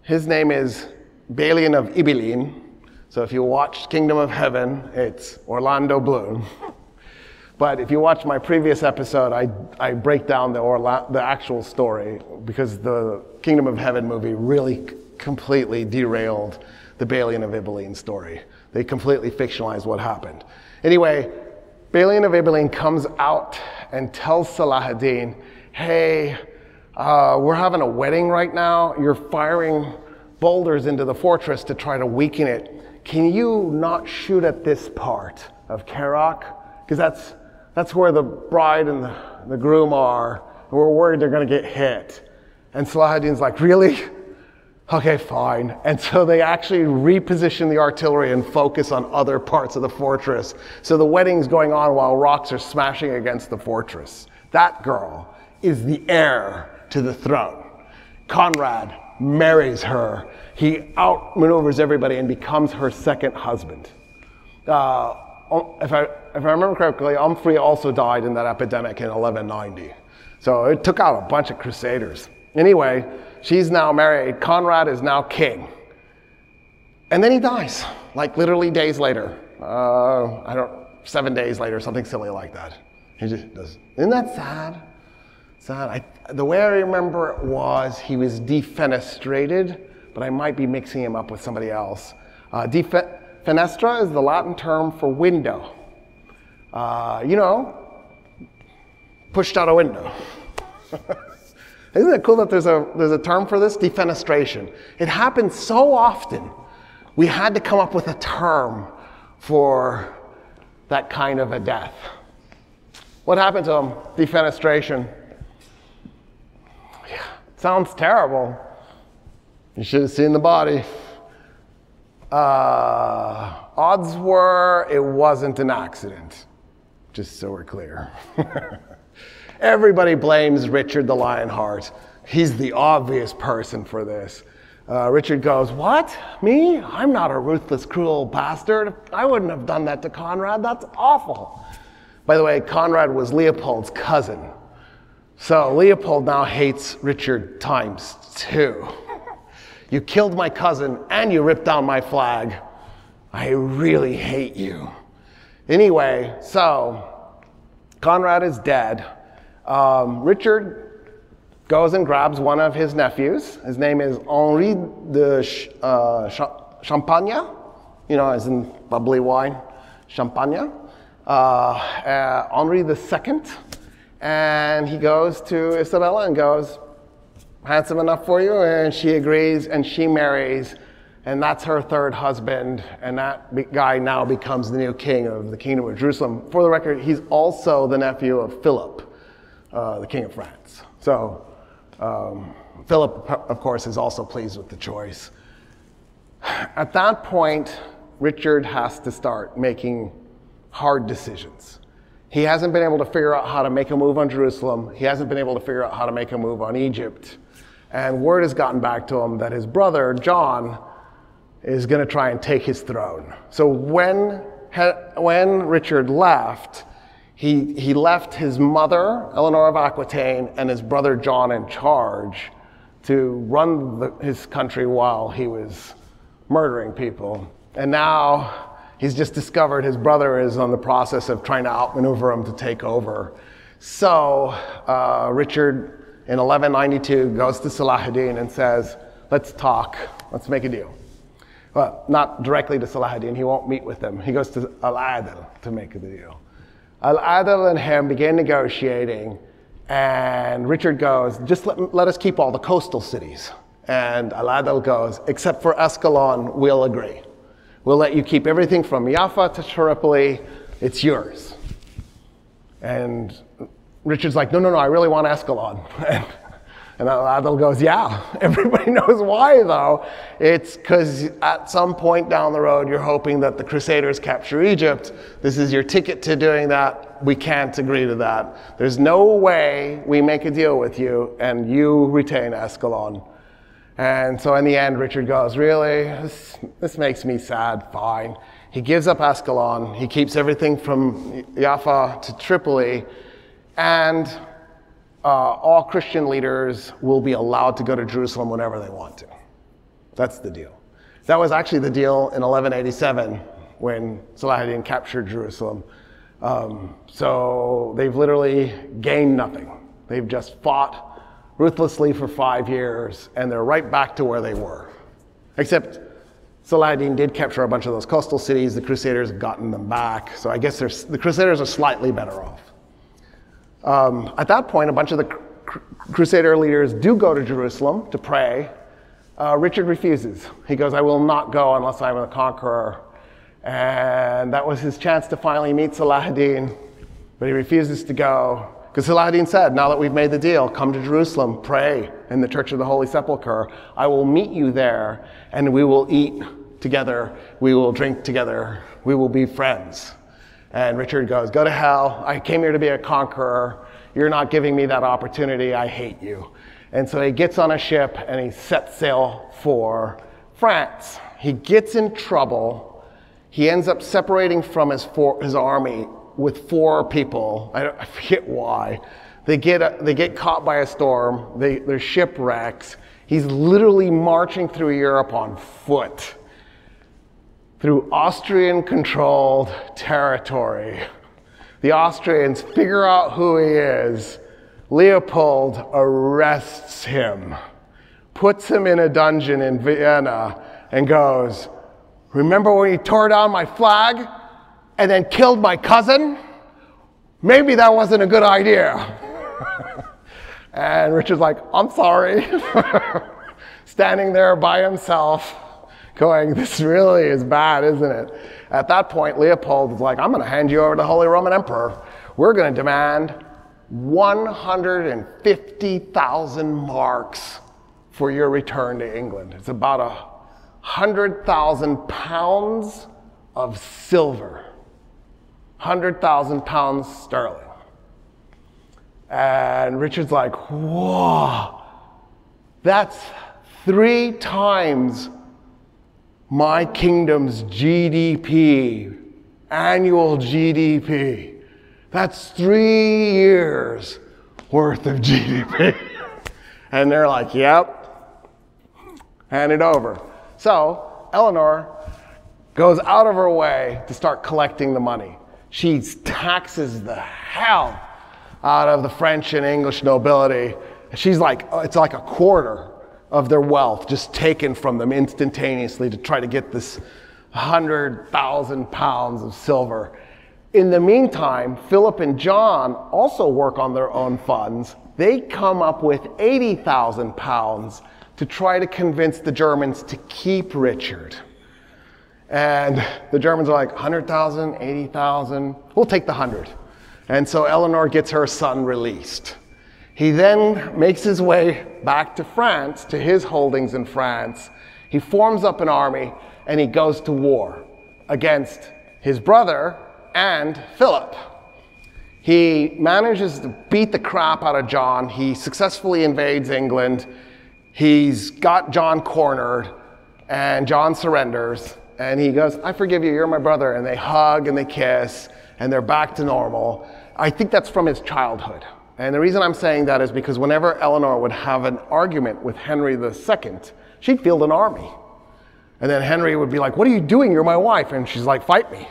his name is Balian of Ibelin. So if you watch Kingdom of Heaven, it's Orlando Bloom. But if you watch my previous episode, I break down the actual story because the Kingdom of Heaven movie really completely derailed the Balian of Ibelin story. They completely fictionalized what happened. Anyway, Balian of Ibelin comes out and tells Saladin, hey, we're having a wedding right now. You're firing boulders into the fortress to try to weaken it. Can you not shoot at this part of Kerak? Because that's where the bride and the groom are. And we're worried they're going to get hit. And Saladin's like, really? Okay, fine. And so they actually reposition the artillery and focus on other parts of the fortress. So the wedding's going on while rocks are smashing against the fortress. That girl is the heir to the throne. Conrad marries her. He outmaneuvers everybody and becomes her second husband. If I remember correctly, Humphrey also died in that epidemic in 1190. So it took out a bunch of crusaders. Anyway, she's now married. Conrad is now king. And then he dies, like literally days later. 7 days later, something silly like that. He just does. Isn't that sad? Sad. The way I remember it was he was defenestrated, but I might be mixing him up with somebody else. Fenestra is the Latin term for window. Pushed out a window. Isn't it cool that there's a term for this? Defenestration. It happens so often. We had to come up with a term for that kind of a death. What happened to him? Defenestration. Yeah, sounds terrible. You should have seen the body. Odds were it wasn't an accident, just so we're clear. Everybody blames Richard the Lionheart. He's the obvious person for this. Richard goes, "What? Me? I'm not a ruthless, cruel bastard. I wouldn't have done that to Conrad. That's awful." By the way, Conrad was Leopold's cousin. So Leopold now hates Richard times 2. You killed my cousin and you ripped down my flag. I really hate you. Anyway, so Conrad is dead. Richard goes and grabs one of his nephews. His name is Henri de Champagne, as in bubbly wine, Champagne. Henri II. And he goes to Isabella and goes, "Handsome enough for you?" And she agrees and she marries. And that's her third husband. And that guy now becomes the new king of the Kingdom of Jerusalem. For the record, he's also the nephew of Philip, the King of France. So Philip, of course, is also pleased with the choice. At that point, Richard has to start making hard decisions. He hasn't been able to figure out how to make a move on Jerusalem. He hasn't been able to figure out how to make a move on Egypt. And word has gotten back to him that his brother, John, is going to try and take his throne. So when Richard left, he left his mother, Eleanor of Aquitaine, and his brother John in charge to run his country while he was murdering people. And now he's just discovered his brother is on the process of trying to outmaneuver him to take over. So Richard, in 1192, goes to Salah and says, "Let's talk, let's make a deal." Well, not directly to Salah, he won't meet with them. He goes to Al-Adil to make the deal. Al-Adil and him begin negotiating, and Richard goes, "Just let us keep all the coastal cities." And Al-Adil goes, "Except for Ascalon, we'll agree. We'll let you keep everything from Jaffa to Tripoli. It's yours." And Richard's like, no, I really want Ascalon. And Al-Adil goes, "Yeah, everybody knows why though. It's because at some point down the road, you're hoping that the Crusaders capture Egypt. This is your ticket to doing that. We can't agree to that. There's no way we make a deal with you and you retain Ascalon." And so in the end, Richard goes, "Really? This makes me sad, fine." He gives up Ascalon. He keeps everything from Jaffa to Tripoli, and all Christian leaders will be allowed to go to Jerusalem whenever they want to. That's the deal. That was actually the deal in 1187 when Salah captured Jerusalem. So they've literally gained nothing. They've just fought ruthlessly for 5 years, and they're right back to where they were. Except Saladin did capture a bunch of those coastal cities. The Crusaders have gotten them back. So I guess the Crusaders are slightly better off. At that point, a bunch of the Crusader leaders do go to Jerusalem to pray. Richard refuses. He goes, "I will not go unless I'm a conqueror." And that was his chance to finally meet Saladin, but he refuses to go. Because Saladin said, "Now that we've made the deal, come to Jerusalem, pray in the Church of the Holy Sepulchre. I will meet you there, and we will eat together, we will drink together, we will be friends." And Richard goes, "Go to hell. I came here to be a conqueror. You're not giving me that opportunity. I hate you." And so he gets on a ship and he sets sail for France. He gets in trouble. He ends up separating from his army with 4 people. I forget why. They get caught by a storm. They're shipwrecks. He's literally marching through Europe on foot. through Austrian-controlled territory. The Austrians figure out who he is. Leopold arrests him, puts him in a dungeon in Vienna, and goes, "Remember when you tore down my flag and then killed my cousin? Maybe that wasn't a good idea." And Richard's like, "I'm sorry." Standing there by himself, going, "This really is bad, isn't it?" At that point, Leopold is like, "I'm going to hand you over to the Holy Roman Emperor. We're going to demand 150,000 marks for your return to England." It's about 100,000 pounds of silver. 100,000 pounds sterling. And Richard's like, "Whoa, that's 3 times my kingdom's GDP, annual GDP. That's 3 years worth of GDP." And they're like, "Yep, hand it over." So Eleanor goes out of her way to start collecting the money. She taxes the hell out of the French and English nobility. She's like, it's like a quarter of their wealth just taken from them instantaneously to try to get this 100,000 pounds of silver. In the meantime, Philip and John also work on their own funds. They come up with 80,000 pounds to try to convince the Germans to keep Richard. And the Germans are like, 100,000, 80,000, we'll take the 100. And so Eleanor gets her son released. He then makes his way back to France, to his holdings in France. He forms up an army and he goes to war against his brother and Philip. He manages to beat the crap out of John. He successfully invades England. He's got John cornered and John surrenders. And he goes, "I forgive you, you're my brother." And they hug and they kiss and they're back to normal. I think that's from his childhood. And the reason I'm saying that is because whenever Eleanor would have an argument with Henry II, she'd field an army. And then Henry would be like, "What are you doing? You're my wife." And she's like, "Fight me."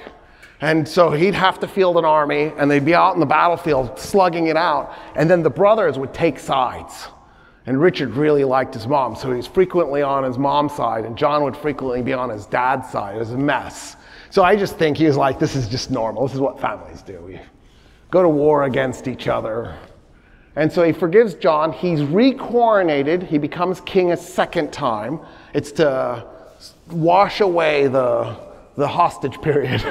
And so he'd have to field an army and they'd be out in the battlefield slugging it out. And then the brothers would take sides. And Richard really liked his mom, so he was frequently on his mom's side, and John would frequently be on his dad's side. It was a mess. So I just think he was like, this is just normal. This is what families do. We go to war against each other. And so he forgives John. He's recoronated. He becomes king a second time. It's to wash away the hostage period.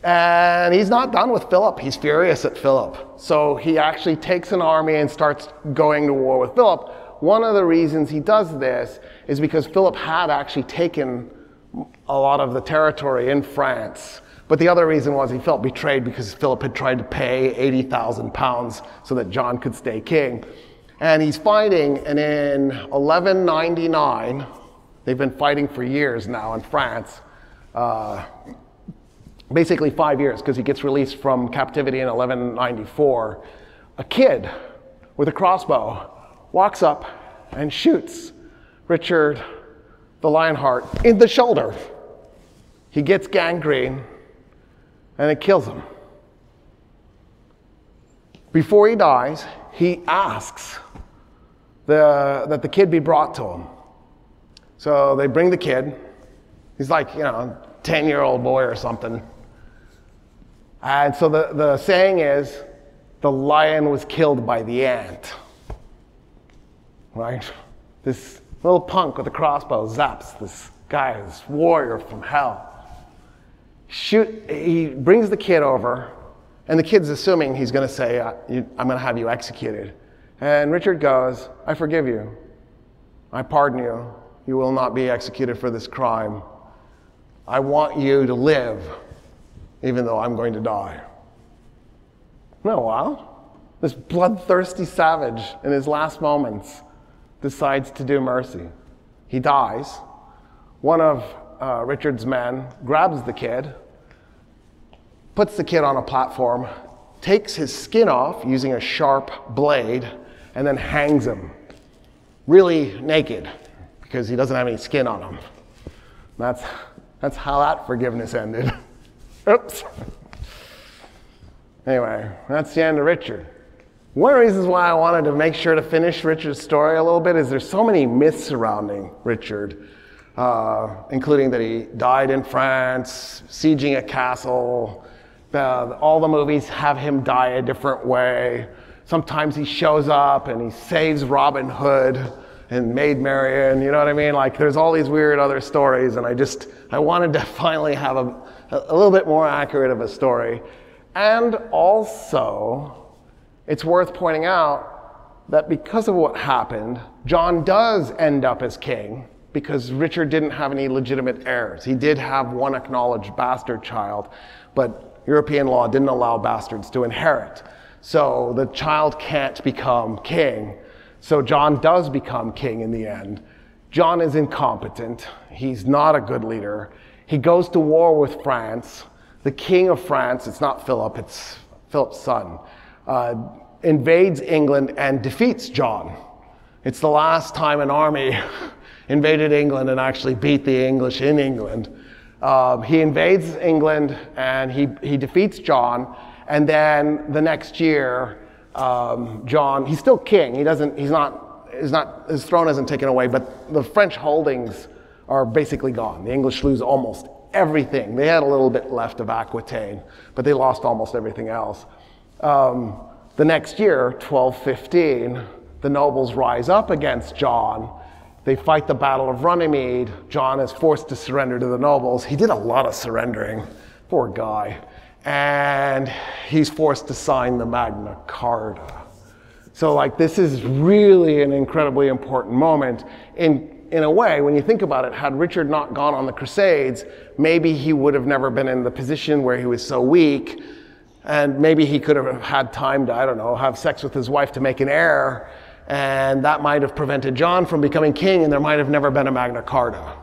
And he's not done with Philip. He's furious at Philip. So he actually takes an army and starts going to war with Philip. One of the reasons he does this is because Philip had actually taken a lot of the territory in France. But the other reason was he felt betrayed because Philip had tried to pay 80,000 pounds so that John could stay king. And he's fighting, and in 1199, they've been fighting for years now in France, basically 5 years, because he gets released from captivity in 1194. A kid with a crossbow walks up and shoots Richard the Lionheart in the shoulder. He gets gangrene and it kills him. Before he dies, he asks that the kid be brought to him. So they bring the kid. He's like, 10-year-old boy or something. And so the saying is, the lion was killed by the ant. Right? This little punk with a crossbow zaps this guy, this warrior from hell. He brings the kid over, and the kid's assuming he's going to say, I'm going to have you executed. And Richard goes, "I forgive you. I pardon you. You will not be executed for this crime. I want you to live, even though I'm going to die." No, wow. This bloodthirsty savage, in his last moments, decides to do mercy. He dies. One of Richard's men grabs the kid, puts the kid on a platform, takes his skin off using a sharp blade, and then hangs him, really naked, because he doesn't have any skin on him. That's That's how that forgiveness ended. Oops. Anyway, that's the end of Richard. One of the reasons why I wanted to make sure to finish Richard's story a little bit is there's so many myths surrounding Richard, including that he died in France, sieging a castle. All the movies have him die a different way. Sometimes he shows up and he saves Robin Hood and Maid Marian, you know what I mean? Like, there's all these weird other stories, and I wanted to finally have a little bit more accurate of a story. And also, it's worth pointing out that because of what happened, John does end up as king because Richard didn't have any legitimate heirs. He did have one acknowledged bastard child, but European law didn't allow bastards to inherit. So the child can't become king. So John does become king in the end. John is incompetent. He's not a good leader. He goes to war with France. The king of France, it's not Philip, it's Philip's son, invades England and defeats John. It's the last time an army invaded England and actually beat the English in England. He invades England and he defeats John. And then the next year, John, he's still king. His throne isn't taken away, but the French holdings are basically gone. The English lose almost everything. They had a little bit left of Aquitaine, but they lost almost everything else. The next year, 1215, the nobles rise up against John. They fight the Battle of Runnymede. John is forced to surrender to the nobles. He did a lot of surrendering. Poor guy. And he's forced to sign the Magna Carta. So this is really an incredibly important moment. In a way, when you think about it, had Richard not gone on the Crusades, maybe he would have never been in the position where he was so weak, and maybe he could have had time to, I don't know, have sex with his wife to make an heir, and that might have prevented John from becoming king, and there might have never been a Magna Carta.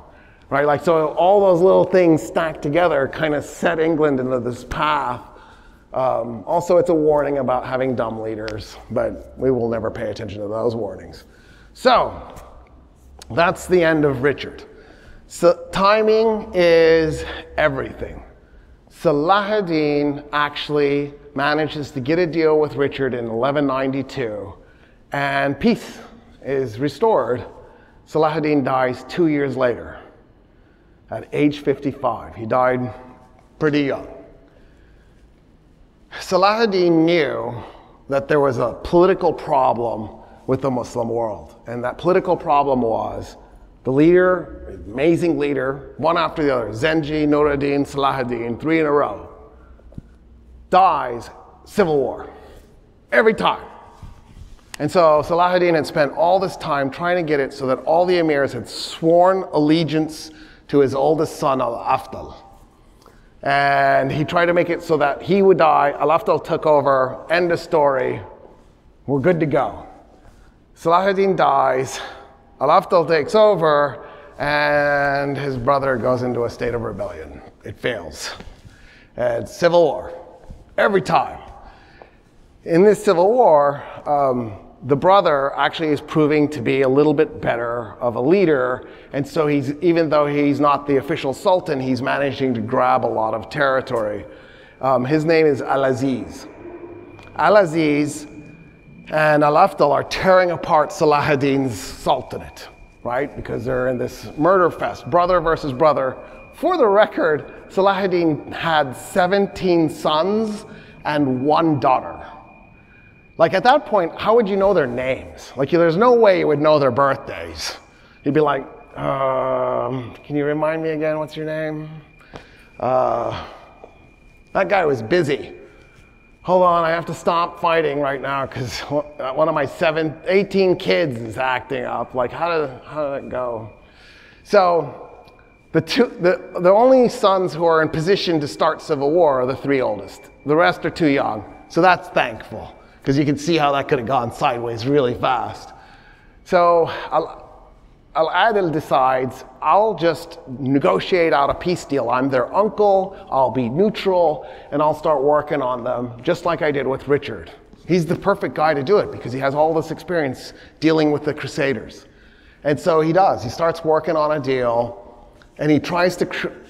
Right? So all those little things stacked together kind of set England into this path. Also, it's a warning about having dumb leaders, but we will never pay attention to those warnings. So, that's the end of Richard. So, timing is everything. Salah ad-Din actually manages to get a deal with Richard in 1192, and peace is restored. Salah ad-Din dies 2 years later. At age 55. He died pretty young. Salah ad-Din knew that there was a political problem with the Muslim world. And that political problem was the leader, amazing leader, one after the other, Zengi, Nur-ad-Din, Salah ad-Din, 3 in a row, dies, civil war, every time. And so Salah ad-Din had spent all this time trying to get it so that all the emirs had sworn allegiance to his oldest son, Al-Afdal. And he tried to make it so that he would die, Al-Afdal took over, end of story, we're good to go. Salah ad-Din dies, Al-Afdal takes over, and his brother goes into a state of rebellion. It fails. And civil war, every time. In this civil war, the brother actually is proving to be a little bit better of a leader, and so even though he's not the official sultan, he's managing to grab a lot of territory. His name is Al-Aziz. Al-Aziz and Al-Afdal are tearing apart Salah ad-Din's sultanate, right? Because they're in this murder fest, brother versus brother. For the record, Salah ad-Din had 17 sons and 1 daughter. At that point, how would you know their names? There's no way you would know their birthdays. You'd be like, can you remind me again, what's your name? That guy was busy. Hold on, I have to stop fighting right now because one of my 18 kids is acting up. How did it go? So the only sons who are in position to start civil war are the 3 oldest. The rest are too young. So that's thankful, because you can see how that could have gone sideways really fast. So Al-Adil decides, I'll just negotiate out a peace deal. I'm their uncle, I'll be neutral, and I'll start working on them, just like I did with Richard. He's the perfect guy to do it, because he has all this experience dealing with the Crusaders. And so he does. He starts working on a deal, and he tries to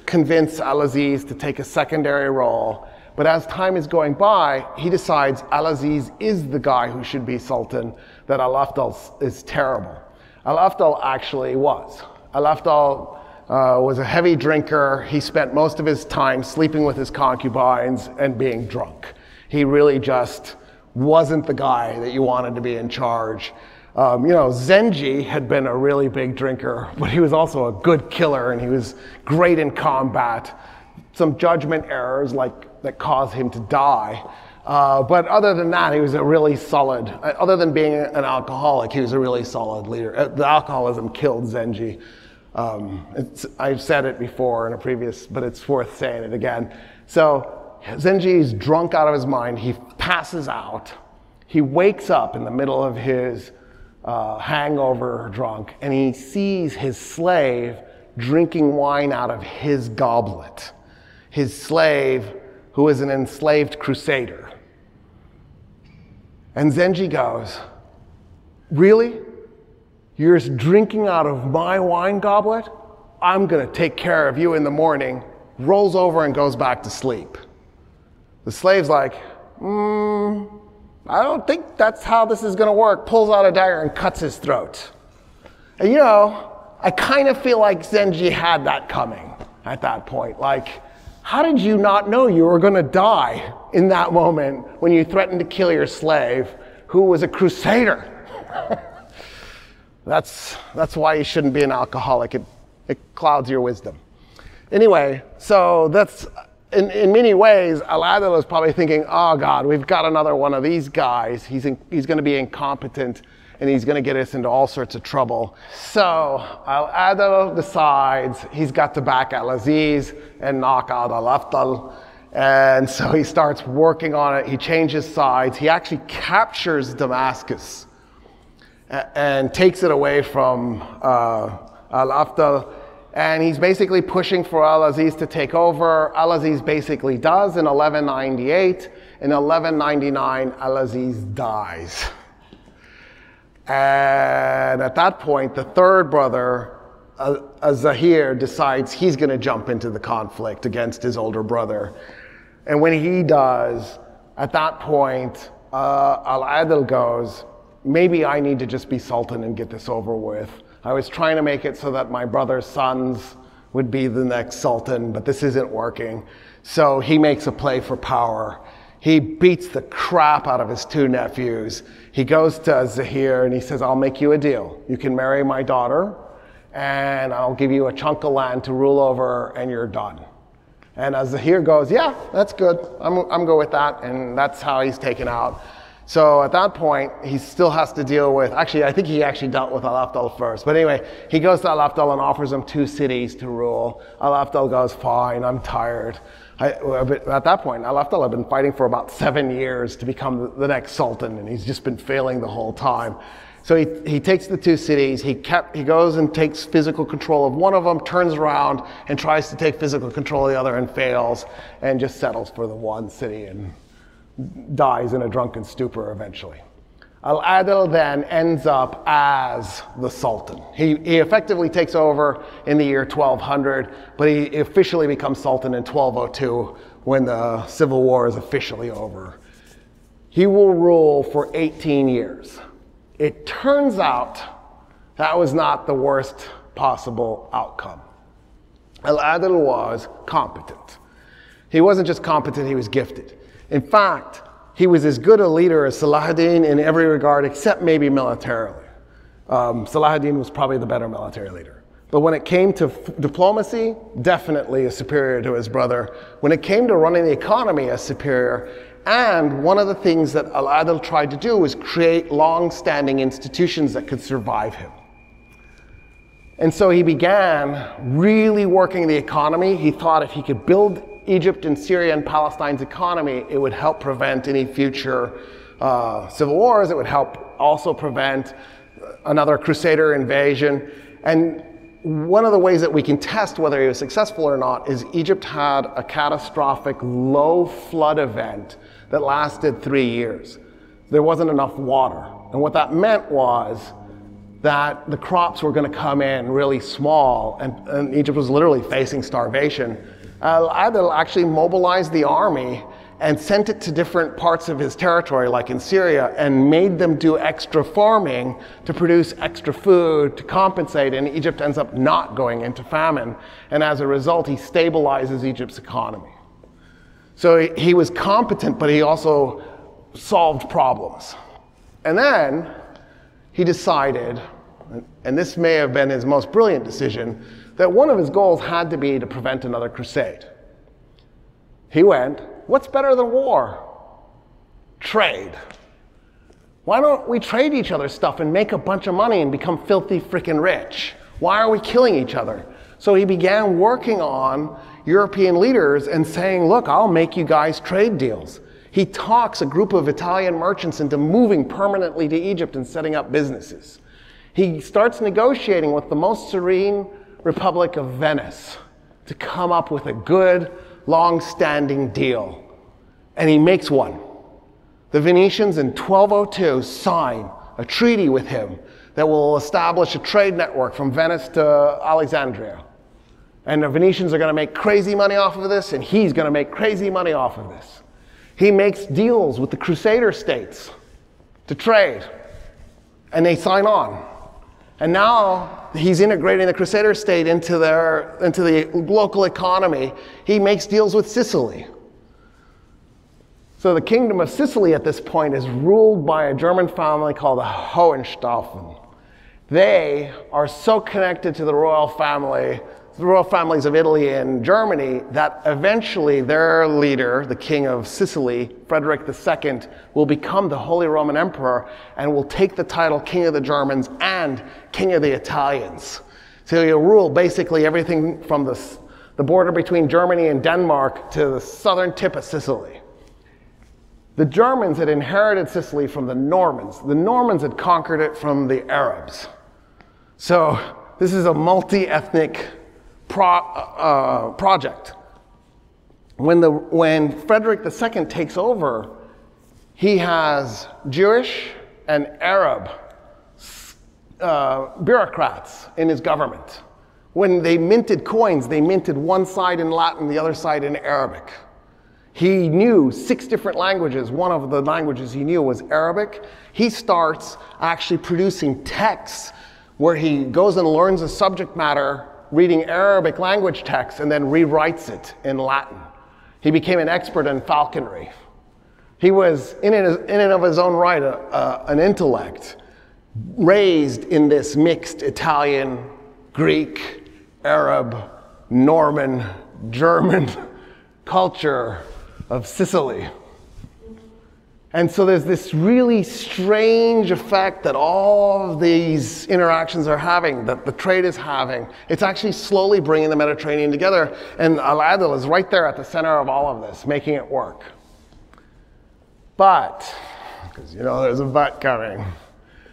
convince Al-Aziz to take a secondary role. But as time is going by, he decides Al-Aziz is the guy who should be sultan, that Al-Afdal is terrible. Al-Afdal actually was. Al-Afdal was a heavy drinker. He spent most of his time sleeping with his concubines and being drunk. He really just wasn't the guy that you wanted to be in charge. Zengi had been a really big drinker, but he was also a good killer, and he was great in combat. Some judgment errors that caused him to die. But other than that, he was a really solid, other than being an alcoholic, he was a really solid leader. The alcoholism killed Zengi. I've said it before in a previous, but it's worth saying it again. So Zengi's drunk out of his mind. He passes out. He wakes up in the middle of his hangover drunk, and he sees his slave drinking wine out of his goblet. His slave, who is an enslaved crusader. And Zengi goes, "Really? You're drinking out of my wine goblet? I'm going to take care of you in the morning." Rolls over and goes back to sleep. The slave's like, I don't think that's how this is going to work. Pulls out a dagger and cuts his throat. And I kind of feel like Zengi had that coming at that point. Like, how did you not know you were going to die in that moment when you threatened to kill your slave, who was a crusader? That's why you shouldn't be an alcoholic. It clouds your wisdom. Anyway, so that's, in many ways, Al-Adil is probably thinking, oh God, we've got another one of these guys. He's going to be incompetent, and he's going to get us into all sorts of trouble. So Al-Adil decides he's got to back Al-Aziz and knock out Al-Afdal. And so he starts working on it. He changes sides. He actually captures Damascus and takes it away from Al-Afdal. And he's basically pushing for Al-Aziz to take over. Al-Aziz basically does in 1198. In 1199, Al-Aziz dies. And at that point, the third brother, Az-Zahir, decides he's going to jump into the conflict against his older brother. And when he does, at that point, Al-Adil goes, maybe I need to just be sultan and get this over with. I was trying to make it so that my brother's sons would be the next sultan, but this isn't working. So he makes a play for power. He beats the crap out of his two nephews. He goes to Zahir and he says, I'll make you a deal. You can marry my daughter, and I'll give you a chunk of land to rule over, and you're done. And Zahir goes, yeah, that's good. I'm good with that. And that's how he's taken out. So at that point, he still has to deal with, actually, I think he actually dealt with Al-Afdal first. But anyway, he goes to Al-Afdal and offers him 2 cities to rule. Al-Afdal goes, fine, I'm tired. At that point, Al-Afdal had been fighting for about 7 years to become the next sultan, and he's just been failing the whole time. So he takes the 2 cities, he goes and takes physical control of one of them, turns around and tries to take physical control of the other and fails, and just settles for the one city and dies in a drunken stupor eventually. Al-Adil then ends up as the Sultan. He effectively takes over in the year 1200, but he officially becomes Sultan in 1202 when the civil war is officially over. He will rule for 18 years. It turns out that was not the worst possible outcome. Al-Adil was competent. He wasn't just competent, he was gifted. In fact, he was as good a leader as Salahuddin in every regard, except maybe militarily. Salahuddin was probably the better military leader. But when it came to diplomacy, definitely a superior to his brother. When it came to running the economy, a superior. And one of the things that Al-Adil tried to do was create long-standing institutions that could survive him. And so he began really working the economy. He thought if he could build Egypt and Syria and Palestine's economy, it would help prevent any future civil wars. It would help also prevent another Crusader invasion. And one of the ways that we can test whether he was successful or not is Egypt had a catastrophic low flood event that lasted 3 years. There wasn't enough water. And what that meant was that the crops were going to come in really small, and Egypt was literally facing starvation, Al-Adil actually mobilized the army and sent it to different parts of his territory, like in Syria, and made them do extra farming to produce extra food to compensate, and Egypt ends up not going into famine. And as a result, he stabilizes Egypt's economy. So he was competent, but he also solved problems. And then he decided, and this may have been his most brilliant decision, that one of his goals had to be to prevent another crusade. He went, what's better than war? Trade. Why don't we trade each other's stuff and make a bunch of money and become filthy freaking rich? Why are we killing each other? So he began working on European leaders and saying, look, I'll make you guys trade deals. He talks a group of Italian merchants into moving permanently to Egypt and setting up businesses. He starts negotiating with the most serene Republic of Venice to come up with a good, long-standing deal. And he makes one. The Venetians in 1202 sign a treaty with him that will establish a trade network from Venice to Alexandria. And the Venetians are going to make crazy money off of this, and he's going to make crazy money off of this. He makes deals with the Crusader states to trade, and they sign on. And now he's integrating the Crusader state into the local economy. He makes deals with Sicily. So the kingdom of Sicily at this point is ruled by a German family called the Hohenstaufen. They are so connected to the royal families of Italy and Germany, that eventually their leader, the king of Sicily, Frederick II, will become the Holy Roman Emperor and will take the title King of the Germans and King of the Italians. So he'll rule basically everything from the border between Germany and Denmark to the southern tip of Sicily. The Germans had inherited Sicily from the Normans. The Normans had conquered it from the Arabs. So this is a multi-ethnic project. When Frederick II takes over, he has Jewish and Arab bureaucrats in his government. When they minted coins, they minted one side in Latin, the other side in Arabic. He knew 6 different languages. One of the languages he knew was Arabic. He starts actually producing texts where he goes and learns the subject matter, reading Arabic language texts, and then rewrites it in Latin. He became an expert in falconry. He was, in and of his own right, an intellect, raised in this mixed Italian, Greek, Arab, Norman, German culture of Sicily. And so there's this really strange effect that all of these interactions are having, that the trade is having. It's actually slowly bringing the Mediterranean together, and Al-Adil is right there at the center of all of this, making it work. But, because you know there's a but coming,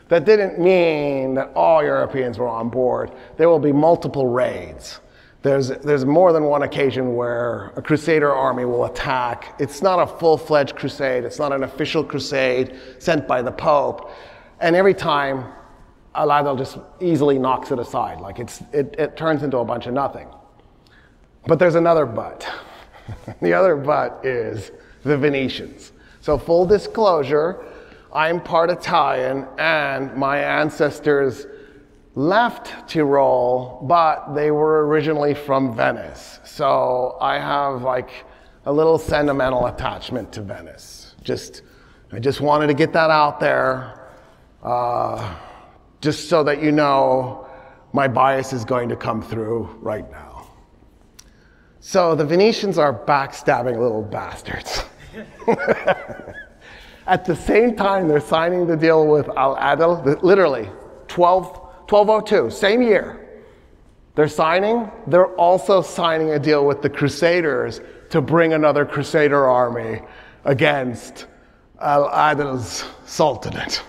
that didn't mean that all Europeans were on board. There will be multiple raids. There's more than one occasion where a Crusader army will attack. It's not a full-fledged crusade. It's not an official crusade sent by the Pope. And every time, Al-Adil just easily knocks it aside. Like it turns into a bunch of nothing. But there's another but. The other but is the Venetians. So full disclosure, I'm part Italian, and my ancestors left Tyrol, but they were originally from Venice. So I have like a little sentimental attachment to Venice. I just wanted to get that out there, just so that you know my bias is going to come through right now. So the Venetians are backstabbing little bastards. At the same time, they're signing the deal with Al-Adil, literally 1202, same year. They're also signing a deal with the Crusaders to bring another Crusader army against Al-Adil's Sultanate.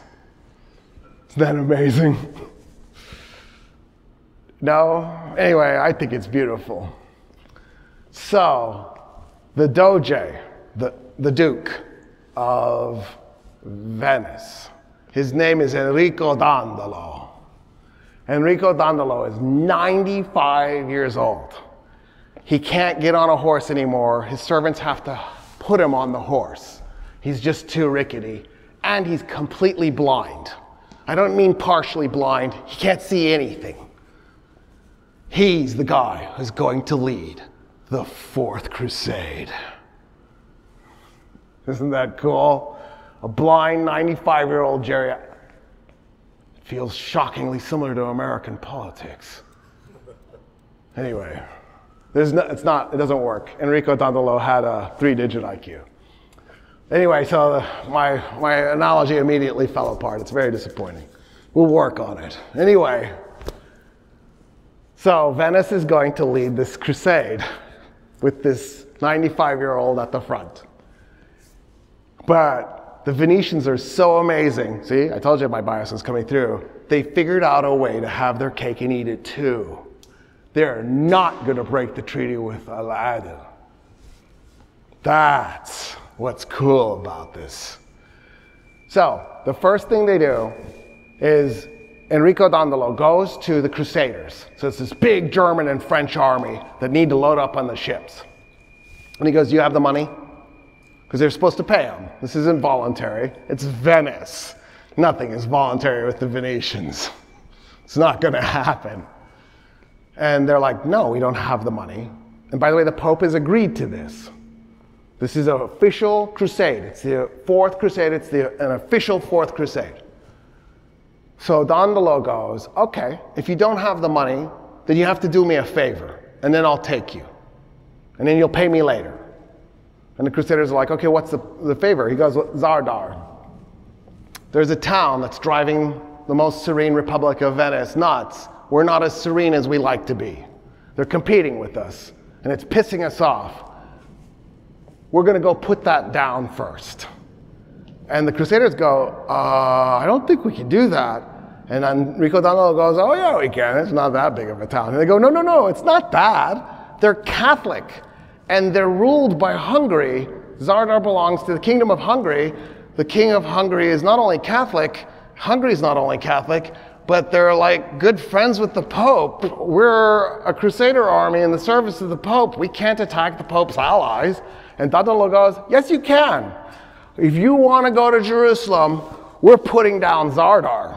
Isn't that amazing? No? Anyway, I think it's beautiful. So, the Doge, the Duke of Venice, his name is Enrico Dandolo. Enrico Dandolo is 95 years old. He can't get on a horse anymore. His servants have to put him on the horse. He's just too rickety. And he's completely blind. I don't mean partially blind. He can't see anything. He's the guy who's going to lead the Fourth Crusade. Isn't that cool? A blind 95-year-old Jerry. Feels shockingly similar to American politics. Anyway, it doesn't work. Enrico Dandolo had a 3-digit IQ. Anyway, so my analogy immediately fell apart. It's very disappointing. We'll work on it. Anyway, so Venice is going to lead this crusade with this 95-year-old at the front. But the Venetians are so amazing. See, I told you my bias was coming through. They figured out a way to have their cake and eat it too. They're not going to break the treaty with Aladdin. That's what's cool about this. So the first thing they do is Enrico Dandolo goes to the Crusaders. So it's this big German and French army that need to load up on the ships. And he goes, "Do you have the money?" Because they're supposed to pay him. This isn't voluntary. It's Venice. Nothing is voluntary with the Venetians. It's not going to happen. And they're like, "No, we don't have the money." And by the way, the Pope has agreed to this. This is an official crusade. It's the Fourth Crusade. It's an official Fourth Crusade. So Dandolo goes, "Okay, if you don't have the money, then you have to do me a favor, and then I'll take you. And then you'll pay me later." And the Crusaders are like, "Okay, what's the favor?" He goes, "Zardar. There's a town that's driving the most serene Republic of Venice nuts. We're not as serene as we like to be. They're competing with us, and it's pissing us off. We're going to go put that down first." And the Crusaders go, "I don't think we can do that." And Enrico Dandolo goes, "Oh yeah, we can. It's not that big of a town." And they go, No, it's not bad. They're Catholic, and they're ruled by Hungary. Zardar belongs to the Kingdom of Hungary. The King of Hungary is not only Catholic, Hungary's not only Catholic, but they're like good friends with the Pope. We're a Crusader army in the service of the Pope. We can't attack the Pope's allies." And Dandolo goes, "Yes, you can. If you want to go to Jerusalem, we're putting down Zardar."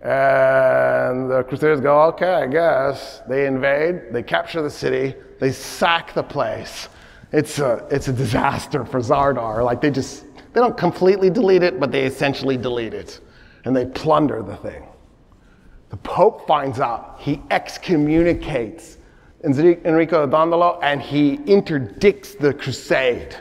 And the Crusaders go, "Okay, I guess." They invade, they capture the city, they sack the place. It's a disaster for Zardar. Like they don't completely delete it, but they essentially delete it. And they plunder the thing. The Pope finds out, he excommunicates Enrico Dandolo, and he interdicts the crusade.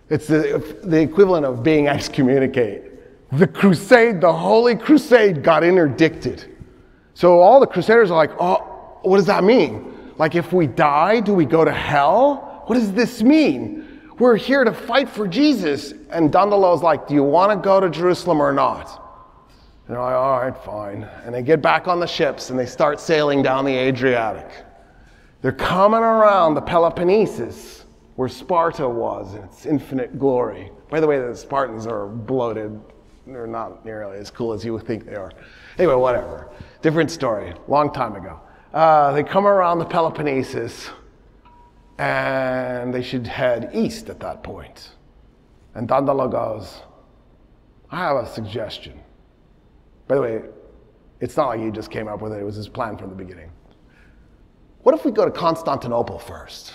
It's the equivalent of being excommunicated. The crusade, the Holy Crusade got interdicted. So all the Crusaders are like, "Oh, what does that mean? Like if we die, do we go to hell? What does this mean? We're here to fight for Jesus." And Dandolo's like, "Do you want to go to Jerusalem or not?" And they're like, "All right, fine." And they get back on the ships and they start sailing down the Adriatic. They're coming around the Peloponnesus, where Sparta was in its infinite glory. By the way, the Spartans are bloated. They're not nearly as cool as you would think they are. Anyway, whatever. Different story. Long time ago. They come around the Peloponnesus, and they should head east at that point. And Dandolo goes, "I have a suggestion." By the way, it's not like he just came up with it. It was his plan from the beginning. "What if we go to Constantinople first?"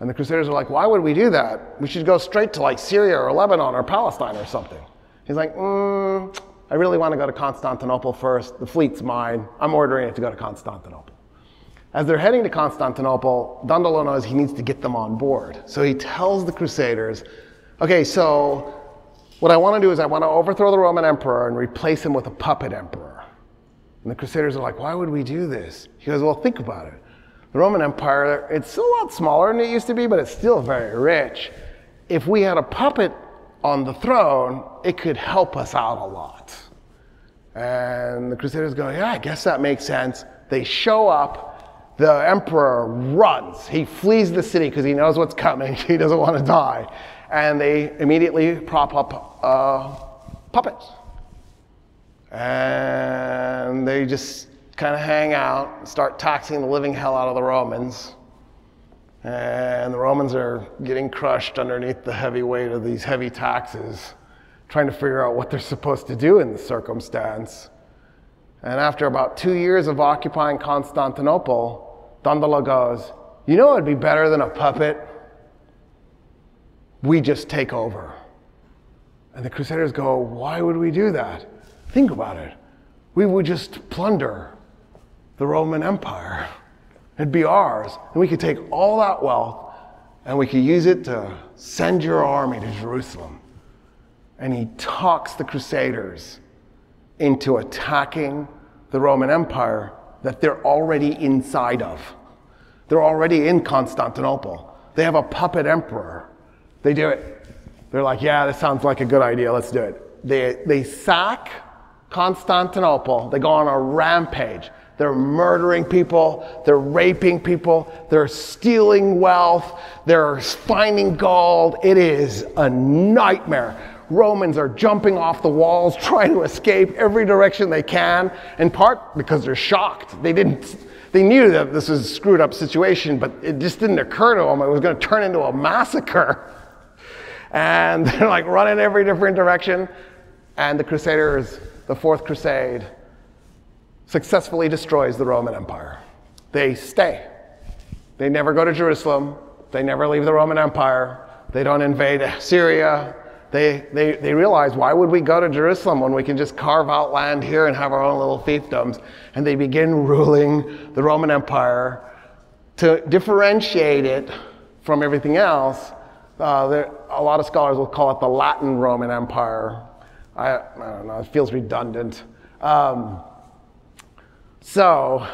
And the Crusaders are like, "Why would we do that? We should go straight to like Syria or Lebanon or Palestine or something." He's like, "I really want to go to Constantinople first. The fleet's mine. I'm ordering it to go to Constantinople." As they're heading to Constantinople, Dandolo knows he needs to get them on board. So he tells the Crusaders, "Okay, so what I want to do is I want to overthrow the Roman emperor and replace him with a puppet emperor." And the Crusaders are like, "Why would we do this?" He goes, "Well, think about it. The Roman Empire, it's a lot smaller than it used to be, but it's still very rich. If we had a puppet on the throne, it could help us out a lot." And the Crusaders go, "Yeah, I guess that makes sense." They show up. The emperor runs. He flees the city because he knows what's coming. He doesn't want to die. And they immediately prop up a puppet. And they just kind of hang out, start taxing the living hell out of the Romans. And the Romans are getting crushed underneath the heavy weight of these heavy taxes, trying to figure out what they're supposed to do in this circumstance. And after about 2 years of occupying Constantinople, Dandolo goes, you know what would be better than a puppet? We just take over. And the Crusaders go, why would we do that? Think about it. We would just plunder the Roman Empire. It'd be ours. And we could take all that wealth and we could use it to send your army to Jerusalem. And he talks the Crusaders into attacking the Roman Empire that they're already inside of. They're already in Constantinople. They have a puppet emperor. They do it. They're like, yeah, this sounds like a good idea. Let's do it. They sack Constantinople. They go on a rampage. They're murdering people. They're raping people. They're stealing wealth. They're finding gold. It is a nightmare. Romans are jumping off the walls, trying to escape every direction they can, in part because they're shocked. They knew that this was a screwed up situation, but it just didn't occur to them it was going to turn into a massacre. And they're like running every different direction. And the Crusaders, the Fourth Crusade, successfully destroys the Roman Empire. They stay. They never go to Jerusalem. They never leave the Roman Empire. They don't invade Syria. They realize, why would we go to Jerusalem when we can just carve out land here and have our own little fiefdoms? And they begin ruling the Roman Empire to differentiate it from everything else. A lot of scholars will call it the Latin Roman Empire. I don't know, it feels redundant. So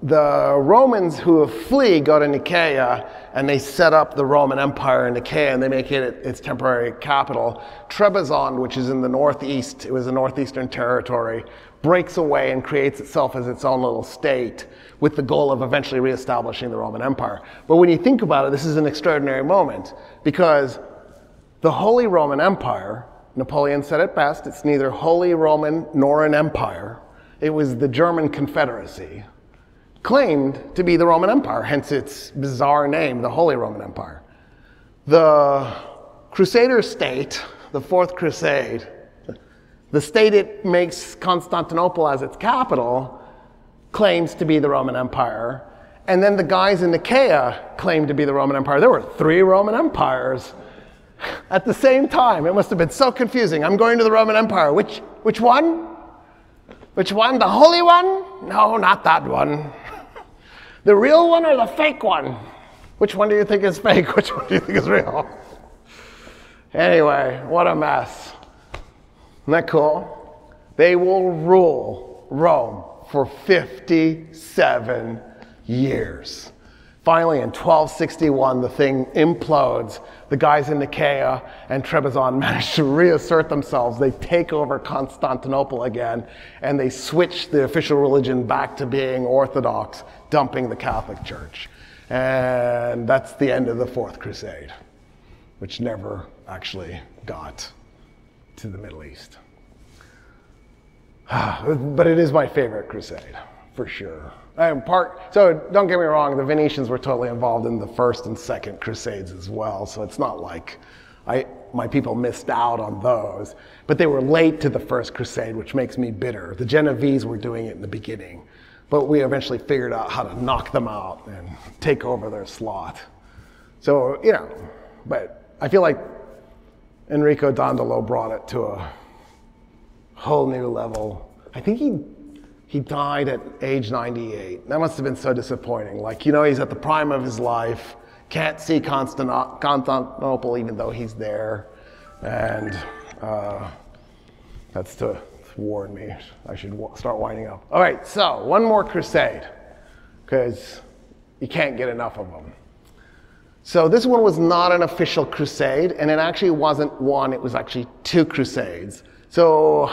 the Romans who flee go to Nicaea and they set up the Roman Empire in Nicaea and they make it its temporary capital. Trebizond, which is in the northeast, it was a northeastern territory, breaks away and creates itself as its own little state with the goal of eventually reestablishing the Roman Empire. But when you think about it, this is an extraordinary moment because the Holy Roman Empire, Napoleon said it best, it's neither Holy Roman nor an empire. It was the German Confederacy, claimed to be the Roman Empire, hence its bizarre name, the Holy Roman Empire. The Crusader state, the Fourth Crusade, the state it makes Constantinople as its capital, claims to be the Roman Empire. And then the guys in Nicaea claim to be the Roman Empire. There were 3 Roman empires at the same time. It must have been so confusing. I'm going to the Roman Empire. Which one? Which one? The holy one? No, not that one. The real one or the fake one? Which one do you think is fake? Which one do you think is real? Anyway, what a mess. Isn't that cool? They will rule Rome for 57 years. Finally, in 1261, the thing implodes. The guys in Nicaea and Trebizond manage to reassert themselves. They take over Constantinople again, and they switch the official religion back to being Orthodox, dumping the Catholic Church. And that's the end of the Fourth Crusade, which never actually got to the Middle East. But it is my favorite crusade, for sure. So don't get me wrong, the Venetians were totally involved in the First and Second Crusades as well, so it's not like my people missed out on those. But they were late to the First Crusade, which makes me bitter. The Genovese were doing it in the beginning, but we eventually figured out how to knock them out and take over their slot. So, but I feel like Enrico Dandolo brought it to a whole new level. I think he died at age 98. That must have been so disappointing. He's at the prime of his life, can't see Constantinople even though he's there. And that's to warn me. I should start winding up. All right, so one more crusade, because you can't get enough of them. So this one was not an official crusade, and it actually wasn't one, it was actually 2 crusades. So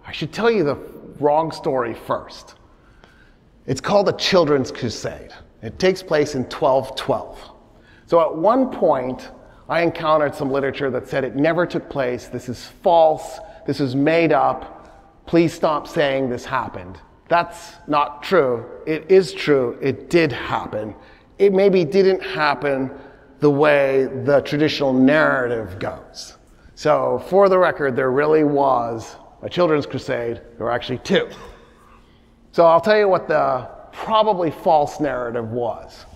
I should tell you the wrong story first. It's called the Children's Crusade. It takes place in 1212. So at one point, I encountered some literature that said it never took place. This is false. This is made up. please stop saying this happened. That's not true. It is true. It did happen. It maybe didn't happen the way the traditional narrative goes. So for the record, there really was a children's crusade. There were actually two. So I'll tell you what the probably false narrative was.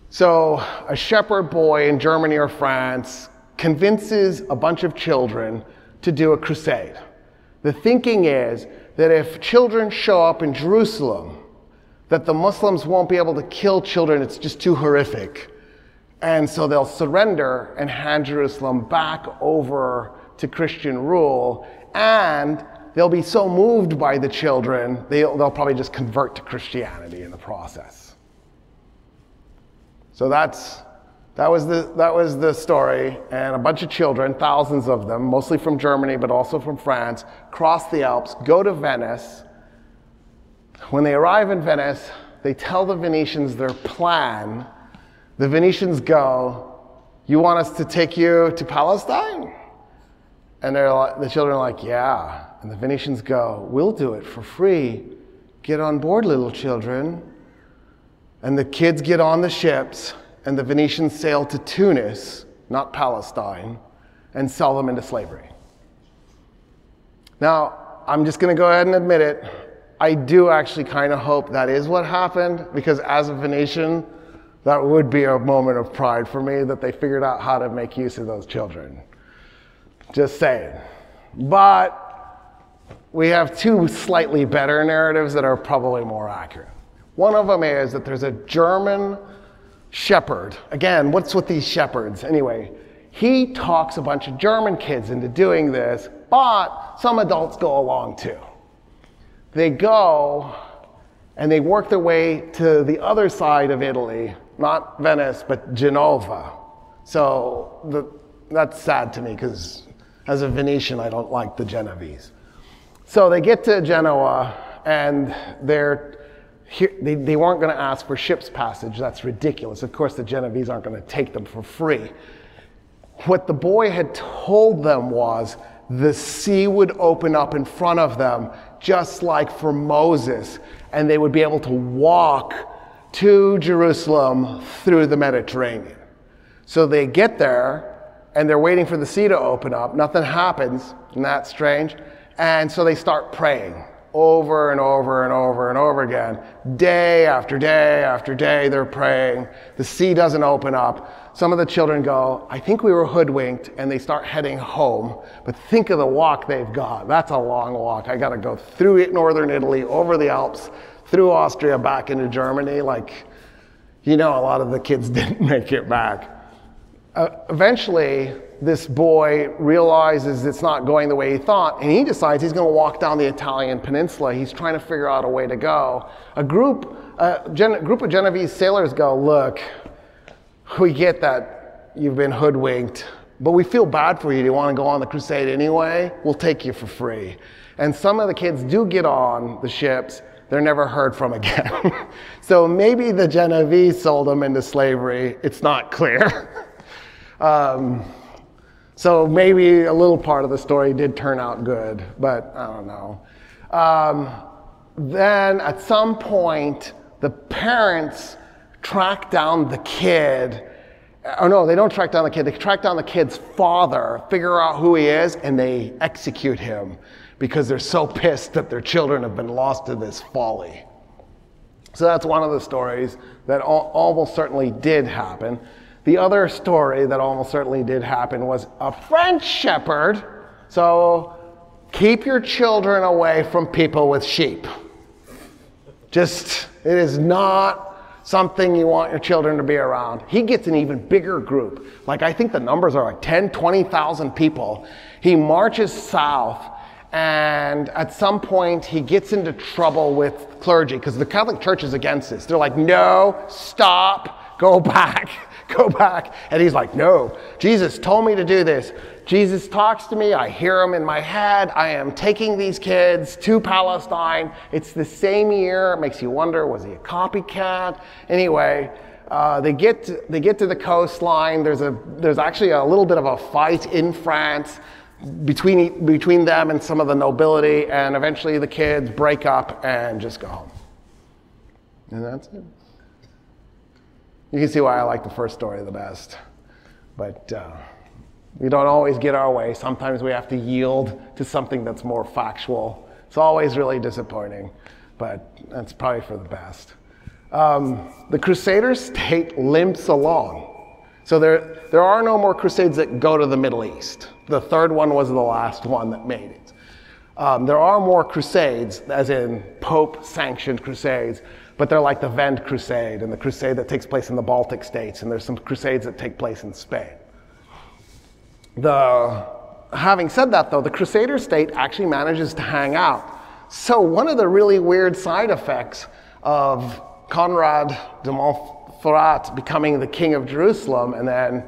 So a shepherd boy in Germany or France convinces a bunch of children to do a crusade. The thinking is that if children show up in Jerusalem, that the Muslims won't be able to kill children, it's just too horrific. And so they'll surrender and hand Jerusalem back over to Christian rule, and they'll be so moved by the children, they'll probably just convert to Christianity in the process. So that was the story, and a bunch of children, thousands of them, mostly from Germany but also from France, cross the Alps, go to Venice. When they arrive in Venice, they tell the Venetians their plan. The Venetians go, "You want us to take you to Palestine?" And the children are like, "Yeah." And the Venetians go, "We'll do it for free. Get on board, little children." And the kids get on the ships, and the Venetians sail to Tunis, not Palestine, and sell them into slavery. Now, I'm just going to go ahead and admit it. I do actually kind of hope that is what happened, because as a Venetian, that would be a moment of pride for me that they figured out how to make use of those children. Just saying. But we have two slightly better narratives that are probably more accurate. One of them is that there's a German shepherd. Again, what's with these shepherds? Anyway, he talks a bunch of German kids into doing this, but some adults go along too. They go and they work their way to the other side of Italy, not Venice, but Genova. So that's sad to me, because as a Venetian, I don't like the Genovese. So they get to Genoa, and they weren't going to ask for ship's passage. That's ridiculous. Of course, the Genovese aren't going to take them for free. What the boy had told them was the sea would open up in front of them, just like for Moses, and they would be able to walk to Jerusalem through the Mediterranean. So they get there, and they're waiting for the sea to open up. Nothing happens, and that's strange. And so they start praying over and over and over and over again. Day after day after day, they're praying. The sea doesn't open up. Some of the children go, "I think we were hoodwinked," and they start heading home. But think of the walk they've got. That's a long walk. I got to go through northern Italy, over the Alps, through Austria, back into Germany. A lot of the kids didn't make it back. Eventually, this boy realizes it's not going the way he thought, and he decides he's going to walk down the Italian peninsula. He's trying to figure out a way to go. A group of Genovese sailors go, "Look, we get that you've been hoodwinked, but we feel bad for you. Do you want to go on the crusade anyway? We'll take you for free." And some of the kids do get on the ships. They're never heard from again. So maybe the Genovese sold them into slavery. It's not clear. So maybe a little part of the story did turn out good, but I don't know. Then at some point, the parents track down the kid. Oh no, they don't track down the kid. They track down the kid's father, figure out who he is, and they execute him because they're so pissed that their children have been lost to this folly. So that's one of the stories that almost certainly did happen. The other story that almost certainly did happen was a French shepherd. So keep your children away from people with sheep. It is not something you want your children to be around. He gets an even bigger group. I think the numbers are 10, 20,000 people. He marches south, and at some point he gets into trouble with clergy because the Catholic Church is against this. They're like, "No, stop, go back. Go back." And he's like, "No, Jesus told me to do this. Jesus talks to me. I hear him in my head. I am taking these kids to Palestine." It's the same year. It makes you wonder, was he a copycat? Anyway, they get to the coastline. There's actually a little bit of a fight in France. between them and some of the nobility, and eventually the kids break up and just go home. And that's it. You can see why I like the first story the best. But we don't always get our way. Sometimes we have to yield to something that's more factual. It's always really disappointing, but that's probably for the best. The Crusader state limps along. So there are no more crusades that go to the Middle East. The third one was the last one that made it. There are more crusades, as in Pope-sanctioned crusades, but they're like the Vend Crusade and the crusade that takes place in the Baltic states, and there's some crusades that take place in Spain. Having said that, though, the Crusader state actually manages to hang out. So one of the really weird side effects of Conrad de Montferrat becoming the king of Jerusalem and then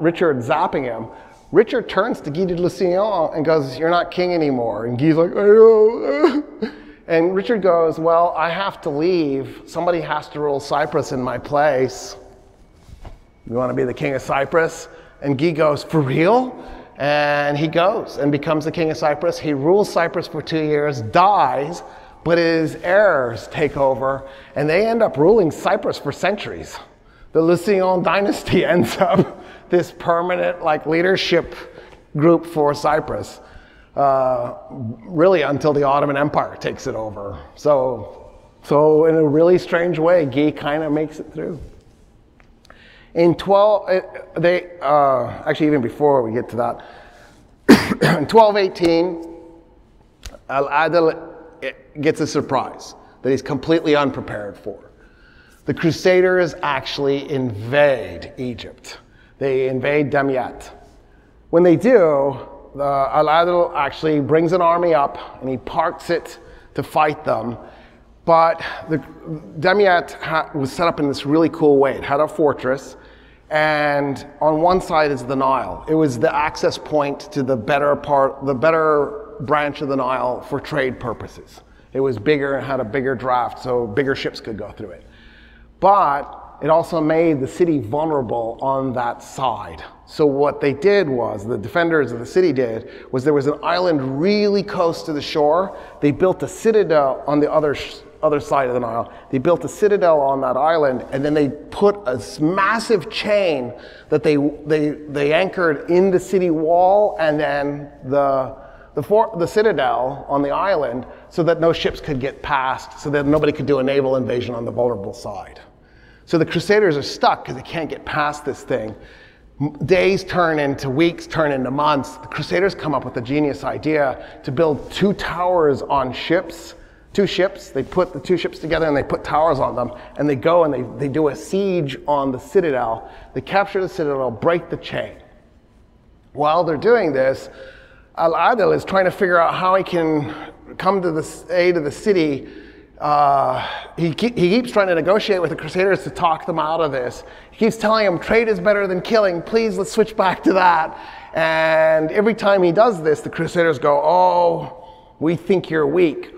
Richard zapping him, Richard turns to Guy de Lusignan and goes, "You're not king anymore." And Guy's like, "I know." And Richard goes, "Well, I have to leave. Somebody has to rule Cyprus in my place. You want to be the king of Cyprus?" And Guy goes, "For real?" And he goes and becomes the king of Cyprus. He rules Cyprus for 2 years, dies, but his heirs take over, and they end up ruling Cyprus for centuries. The Lusignan dynasty ends up this permanent leadership group for Cyprus. Really until the Ottoman Empire takes it over. So in a really strange way, Guy kind of makes it through. Actually even before we get to that, in 1218, Al-Adil gets a surprise that he's completely unprepared for. The Crusaders actually invade Egypt. They invade Damiette. When they do, Al-Adil actually brings an army up and he parks it to fight them. But the Damiette was set up in this really cool way. It had a fortress, and on one side is the Nile. It was the access point to the better branch of the Nile for trade purposes. It was bigger and had a bigger draft, so bigger ships could go through it. But it also made the city vulnerable on that side. So what they did was, the defenders of the city did, was there was an island really close to the shore. They built a citadel on the other side of the Nile. They built a citadel on that island, and then they put a massive chain that they anchored in the city wall and then the citadel on the island, so that no ships could get past, so that nobody could do a naval invasion on the vulnerable side. So the Crusaders are stuck because they can't get past this thing. Days turn into weeks, turn into months. The Crusaders come up with a genius idea to build 2 towers on ships, 2 ships. They put the 2 ships together and they put towers on them, and they go and they do a siege on the citadel. They capture the citadel, break the chain. While they're doing this, Al-Adil is trying to figure out how he can come to the aid of the city. He keeps trying to negotiate with the Crusaders to talk them out of this. He keeps telling them, trade is better than killing. Please, let's switch back to that. And every time he does this, the Crusaders go, "Oh, we think you're weak."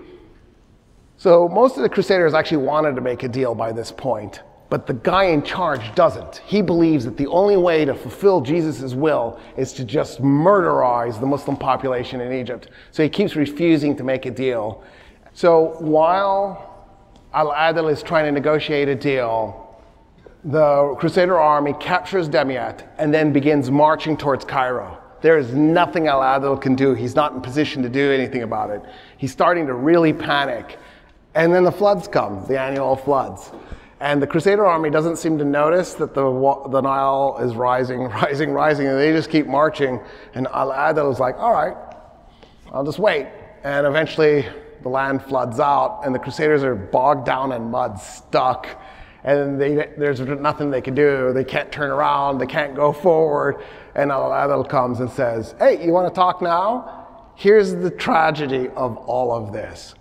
So most of the Crusaders actually wanted to make a deal by this point, but the guy in charge doesn't. He believes that the only way to fulfill Jesus' will is to just murderize the Muslim population in Egypt. So he keeps refusing to make a deal. So while Al-Adil is trying to negotiate a deal, the Crusader army captures Damiette and then begins marching towards Cairo. There is nothing Al-Adil can do. He's not in position to do anything about it. He's starting to really panic. And then the floods come, the annual floods. And the Crusader army doesn't seem to notice that the Nile is rising, and they just keep marching. And Al-Adil is like, "All right, I'll just wait." And eventually the land floods out, and the Crusaders are bogged down in mud, stuck. And there's nothing they can do. They can't turn around, they can't go forward. And Al-Adil comes and says, "Hey, you want to talk now? Here's the tragedy of all of this.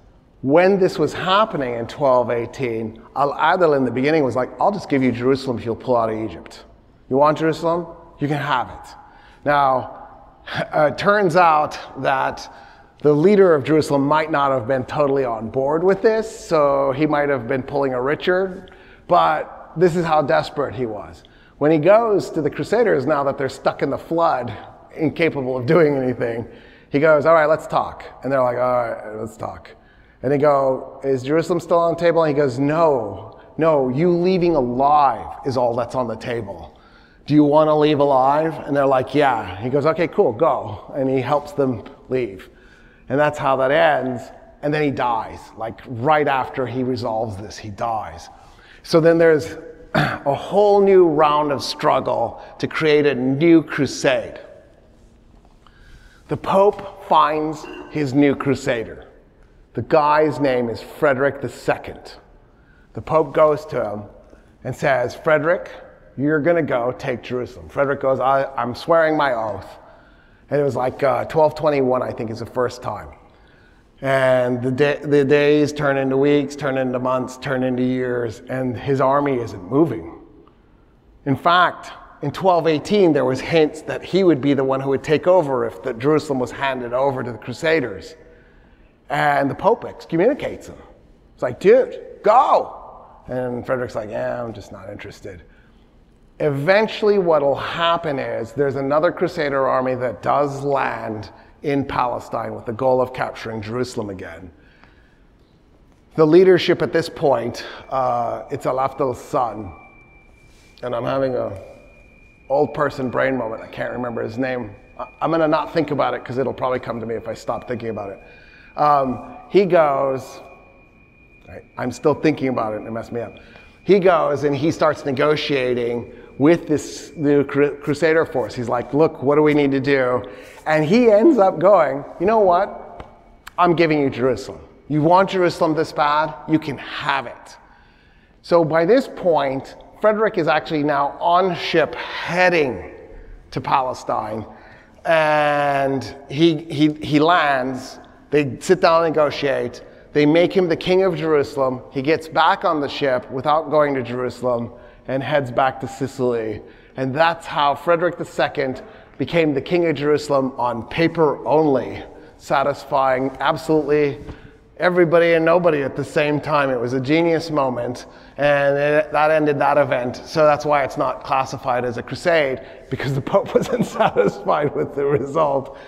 When this was happening in 1218, Al-Adil in the beginning was like, I'll just give you Jerusalem if you'll pull out of Egypt. You want Jerusalem? You can have it. Now, it turns out that the leader of Jerusalem might not have been totally on board with this, so he might have been pulling a Richard, but this is how desperate he was. When he goes to the Crusaders, now that they're stuck in the flood, incapable of doing anything. He goes, all right, let's talk. And they're like, all right, let's talk. And they go, is Jerusalem still on the table? And he goes, no, you leaving alive is all that's on the table. Do you want to leave alive? And they're like, yeah. He goes, okay, cool, go. And he helps them leave. And that's how that ends. And then he dies. Like right after he resolves this, he dies. So then there's a whole new round of struggle to create a new crusade. The Pope finds his new crusader. The guy's name is Frederick II. The Pope goes to him and says, Frederick, you're going to go take Jerusalem. Frederick goes, I'm swearing my oath. And it was like 1221, I think, is the first time. And the days turn into weeks, turn into months, turn into years, and his army isn't moving. In fact, in 1218, there was hints that he would be the one who would take over if Jerusalem was handed over to the Crusaders. And the Pope excommunicates him. It's like, dude, go! And Frederick's like, yeah, I'm just not interested. Eventually what will happen is there's another Crusader army that does land in Palestine with the goal of capturing Jerusalem again. The leadership at this point, it's Alafdal's son. And I'm having a old person brain moment. I can't remember his name. I'm going to not think about it because it'll probably come to me if I stop thinking about it. He goes, I'm still thinking about it and it messed me up. He goes and he starts negotiating with this new Crusader force. He's like, look, what do we need to do? And he ends up going, you know what? I'm giving you Jerusalem. You want Jerusalem this bad? You can have it. So by this point, Frederick is actually now on ship heading to Palestine. And he lands. They sit down and negotiate. They make him the king of Jerusalem. He gets back on the ship without going to Jerusalem and heads back to Sicily. And that's how Frederick II became the king of Jerusalem on paper only, satisfying absolutely everybody and nobody at the same time. It was a genius moment, and that ended that event. So that's why it's not classified as a crusade, because the Pope wasn't satisfied with the result.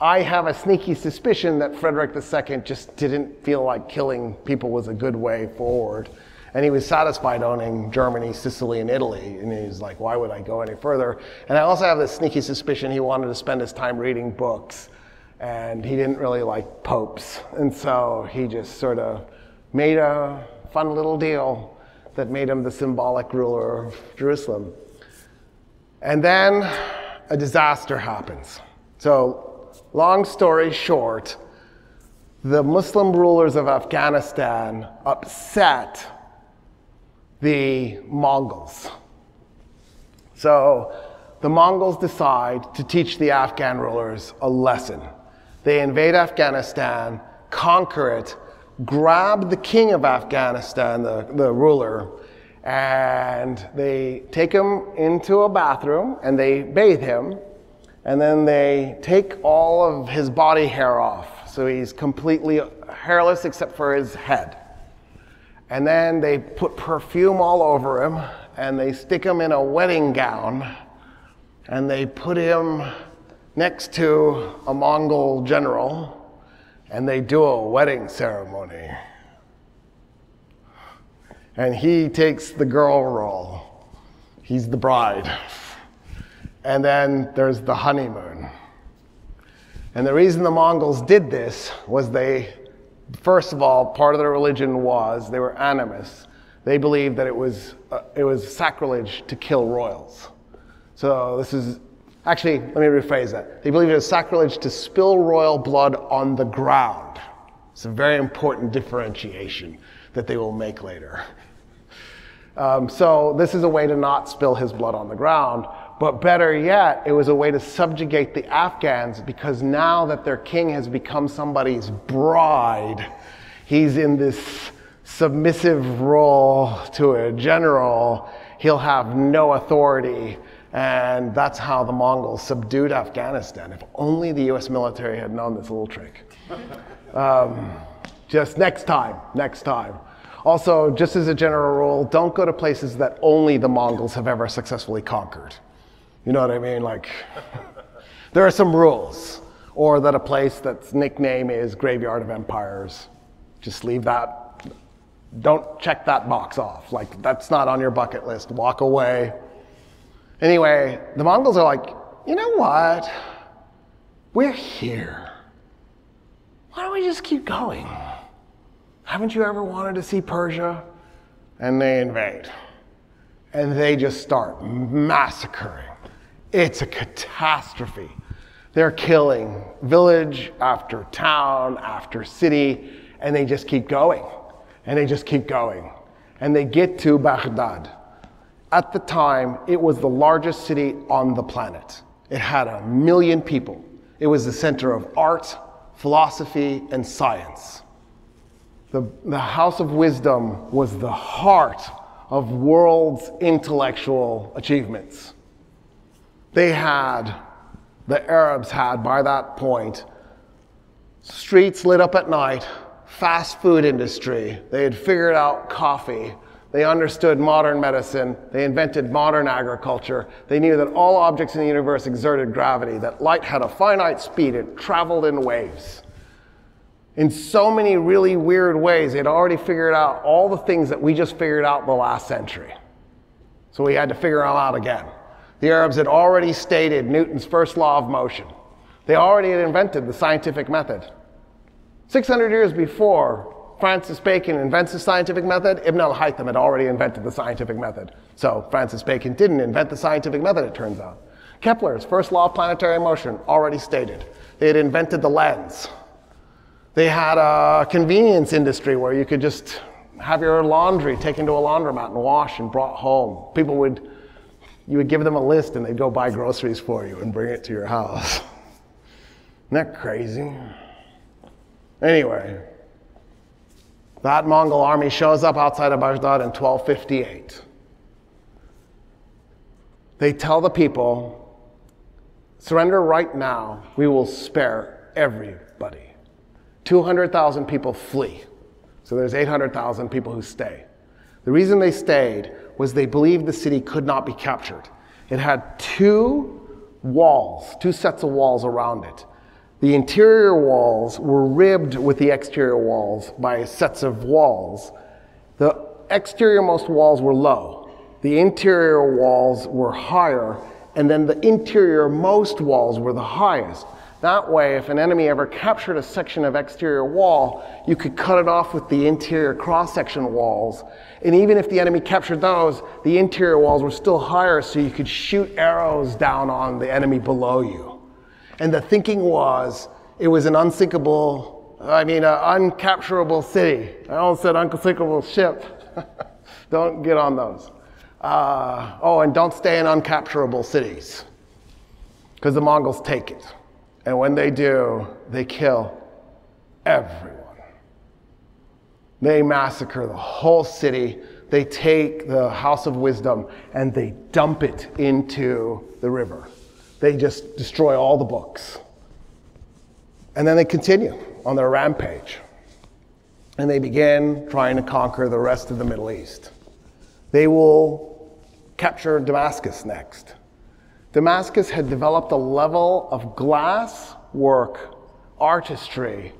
I have a sneaky suspicion that Frederick II just didn't feel like killing people was a good way forward. And he was satisfied owning Germany, Sicily, and Italy. And he's like, why would I go any further? And I also have this sneaky suspicion he wanted to spend his time reading books. And he didn't really like popes. And so he just sort of made a fun little deal that made him the symbolic ruler of Jerusalem. And then a disaster happens. So long story short, the Muslim rulers of Afghanistan upset the Mongols. So the Mongols decide to teach the Afghan rulers a lesson. They invade Afghanistan, conquer it, grab the king of Afghanistan, the ruler, and they take him into a bathroom and they bathe him, and then they take all of his body hair off. So he's completely hairless except for his head. And then they put perfume all over him, and they stick him in a wedding gown, and they put him next to a Mongol general, and they do a wedding ceremony. And he takes the girl role. He's the bride. And then there's the honeymoon. And the reason the Mongols did this was first of all, part of their religion was they were animists. They believed that it was sacrilege to kill royals. So this is, actually, let me rephrase that. They believed it was sacrilege to spill royal blood on the ground. It's a very important differentiation that they will make later. So this is a way to not spill his blood on the ground. But better yet, it was a way to subjugate the Afghans, because now that their king has become somebody's bride, he's in this submissive role to a general. He'll have no authority. And that's how the Mongols subdued Afghanistan. If only the US military had known this little trick. Just next time. Also, just as a general rule, don't go to places that only the Mongols have ever successfully conquered. You know what I mean? Like, There are some rules, or that a place that's nickname is Graveyard of Empires. Just leave that. Don't check that box off. Like, that's not on your bucket list. Walk away. Anyway, the Mongols are like, you know what? We're here. Why don't we just keep going? Haven't you ever wanted to see Persia? And they invade. And they just start massacring. It's a catastrophe. They're killing village after town after city, and they just keep going. And they just keep going. And they get to Baghdad. At the time, it was the largest city on the planet. It had 1 million people. It was the center of art, philosophy, and science. The House of Wisdom was the heart of world's intellectual achievements. The Arabs had, by that point, streets lit up at night, fast food industry. They had figured out coffee. They understood modern medicine. They invented modern agriculture. They knew that all objects in the universe exerted gravity, that light had a finite speed. It traveled in waves. In so many really weird ways, they'd already figured out all the things that we just figured out in the last century. So we had to figure them out again. The Arabs had already stated Newton's first law of motion. They already had invented the scientific method. 600 years before Francis Bacon invents the scientific method, Ibn al-Haytham had already invented the scientific method. So Francis Bacon didn't invent the scientific method, it turns out. Kepler's first law of planetary motion, already stated. They had invented the lens. They had a convenience industry where you could just have your laundry taken to a laundromat and wash and brought home. You would give them a list and they'd go buy groceries for you and bring it to your house. Isn't that crazy? Anyway, that Mongol army shows up outside of Baghdad in 1258. They tell the people, surrender right now, we will spare everybody. 200,000 people flee. So there's 800,000 people who stay. The reason they stayed was they believed the city could not be captured. It had two sets of walls around it. The interior walls were ribbed with the exterior walls by sets of walls. The exterior-most walls were low. The interior walls were higher, and then the interior-most walls were the highest. That way, if an enemy ever captured a section of exterior wall, you could cut it off with the interior cross-section walls. And even if the enemy captured those, the interior walls were still higher, so you could shoot arrows down on the enemy below you. And the thinking was, it was an uncapturable city. I almost said unsinkable ship. Don't get on those. And don't stay in uncapturable cities, because the Mongols take it. And when they do, they kill everyone. They massacre the whole city. They take the House of Wisdom and they dump it into the river. They just destroy all the books. And then they continue on their rampage. And they begin trying to conquer the rest of the Middle East. They will capture Damascus next. Damascus had developed a level of glass work, artistry,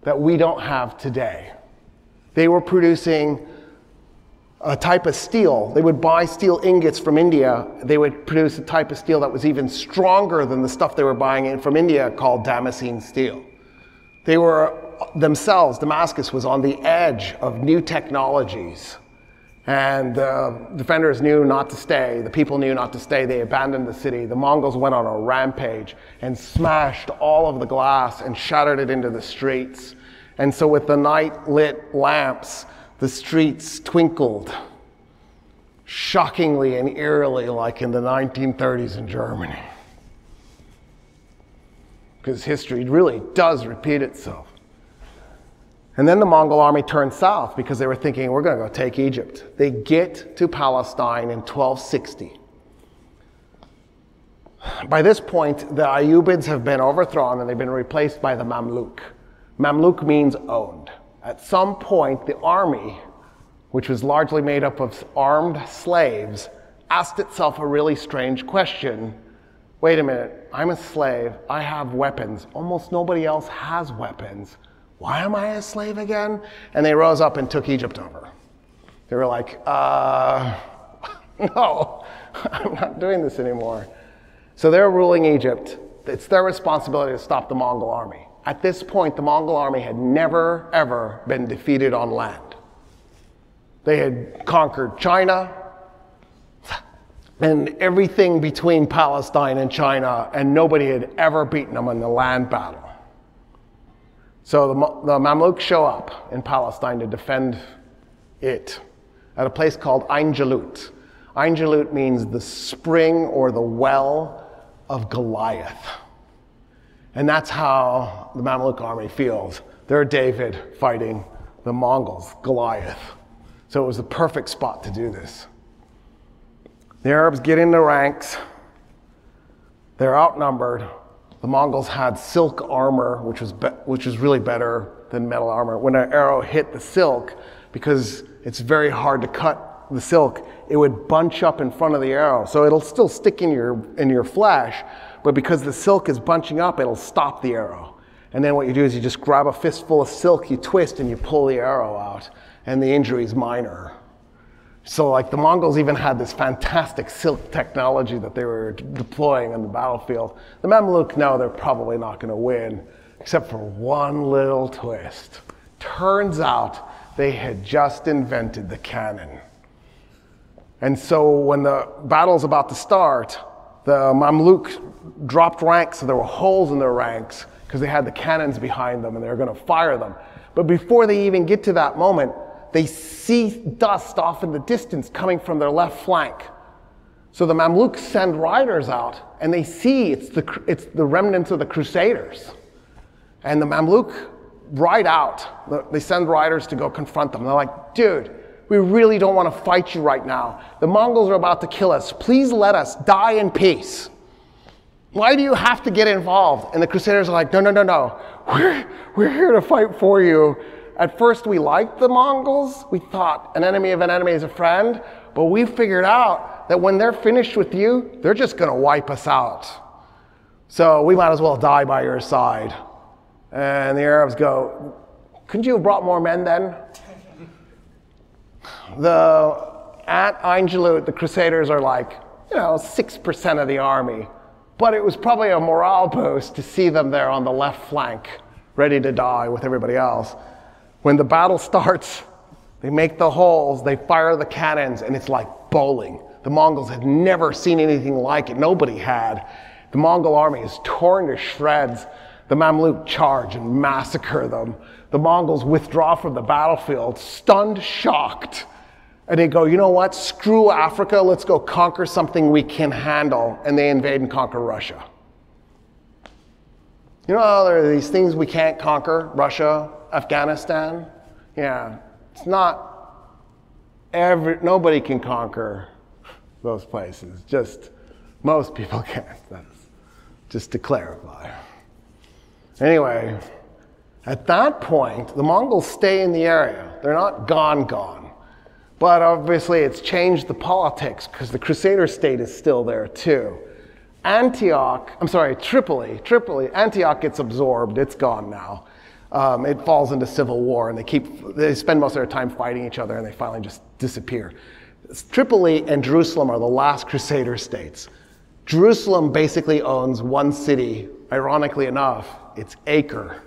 that we don't have today. They were producing a type of steel. They would buy steel ingots from India. They would produce a type of steel that was even stronger than the stuff they were buying in from India, called Damascene steel. They were themselves, Damascus was on the edge of new technologies. And the defenders knew not to stay. The people knew not to stay. They abandoned the city. The Mongols went on a rampage and smashed all of the glass and shattered it into the streets. And so with the night lit lamps, the streets twinkled shockingly and eerily, like in the 1930s in Germany. Because history really does repeat itself. And then the Mongol army turned south because they were thinking, we're going to go take Egypt. They get to Palestine in 1260. By this point, the Ayyubids have been overthrown and they've been replaced by the Mamluk. Mamluk means owned. At some point, the army, which was largely made up of armed slaves, asked itself a really strange question. wait a minute, I'm a slave, I have weapons, almost nobody else has weapons. Why am I a slave again? And they rose up and took Egypt over. They were like, no, I'm not doing this anymore. So they're ruling Egypt. It's their responsibility to stop the Mongol army. At this point, the Mongol army had never, ever been defeated on land. They had conquered China and everything between Palestine and China, and nobody had ever beaten them in the land battle. So the Mamluks show up in Palestine to defend it at a place called Ain Jalut. Ain Jalut means the spring or the well of Goliath. And that's how the Mamluk army feels. They're David fighting the Mongols, Goliath. So it was the perfect spot to do this. The Arabs get in the ranks. They're outnumbered. The Mongols had silk armor, which was really better than metal armor. When an arrow hit the silk, because it's very hard to cut the silk, it would bunch up in front of the arrow. So it'll still stick in your flesh, but because the silk is bunching up, it'll stop the arrow. And then what you do is you just grab a fistful of silk, you twist, and you pull the arrow out, and the injury is minor. So like the Mongols even had this fantastic silk technology that they were deploying on the battlefield. The Mamluk know they're probably not going to win, except for one little twist. Turns out they had just invented the cannon. And so when the battle's about to start, the Mamluk dropped ranks, so there were holes in their ranks because they had the cannons behind them and they were going to fire them. But before they even get to that moment, they see dust off in the distance coming from their left flank. So the Mamluks send riders out, and they see it's the remnants of the Crusaders. And the Mamluk ride out. They send riders to go confront them. They're like, dude, we really don't want to fight you right now. The Mongols are about to kill us. Please let us die in peace. Why do you have to get involved? And the Crusaders are like, no. We're here to fight for you. At first, we liked the Mongols. We thought an enemy of an enemy is a friend. But we figured out that when they're finished with you, they're just going to wipe us out. So we might as well die by your side. And the Arabs go, couldn't you have brought more men then? At Ain Jalut, the Crusaders are like, 6% of the army. But it was probably a morale boost to see them there on the left flank, ready to die with everybody else. When the battle starts, they make the holes, they fire the cannons, and it's like bowling. The Mongols had never seen anything like it. Nobody had. The Mongol army is torn to shreds. The Mamluk charge and massacre them. The Mongols withdraw from the battlefield, stunned, shocked. And they go, you know what? Screw Africa. Let's go conquer something we can handle. And they invade and conquer Russia. There are these things we can't conquer. Russia, Afghanistan. Yeah, it's not nobody can conquer those places. Just most people can't. That's just to clarify. Anyway, at that point, the Mongols stay in the area. They're not gone. But obviously it's changed the politics because the Crusader state is still there too. Tripoli, Antioch gets absorbed. It's gone now. It falls into civil war, and they spend most of their time fighting each other, and they finally just disappear. Tripoli and Jerusalem are the last Crusader states. Jerusalem basically owns one city. Ironically enough, it's Acre.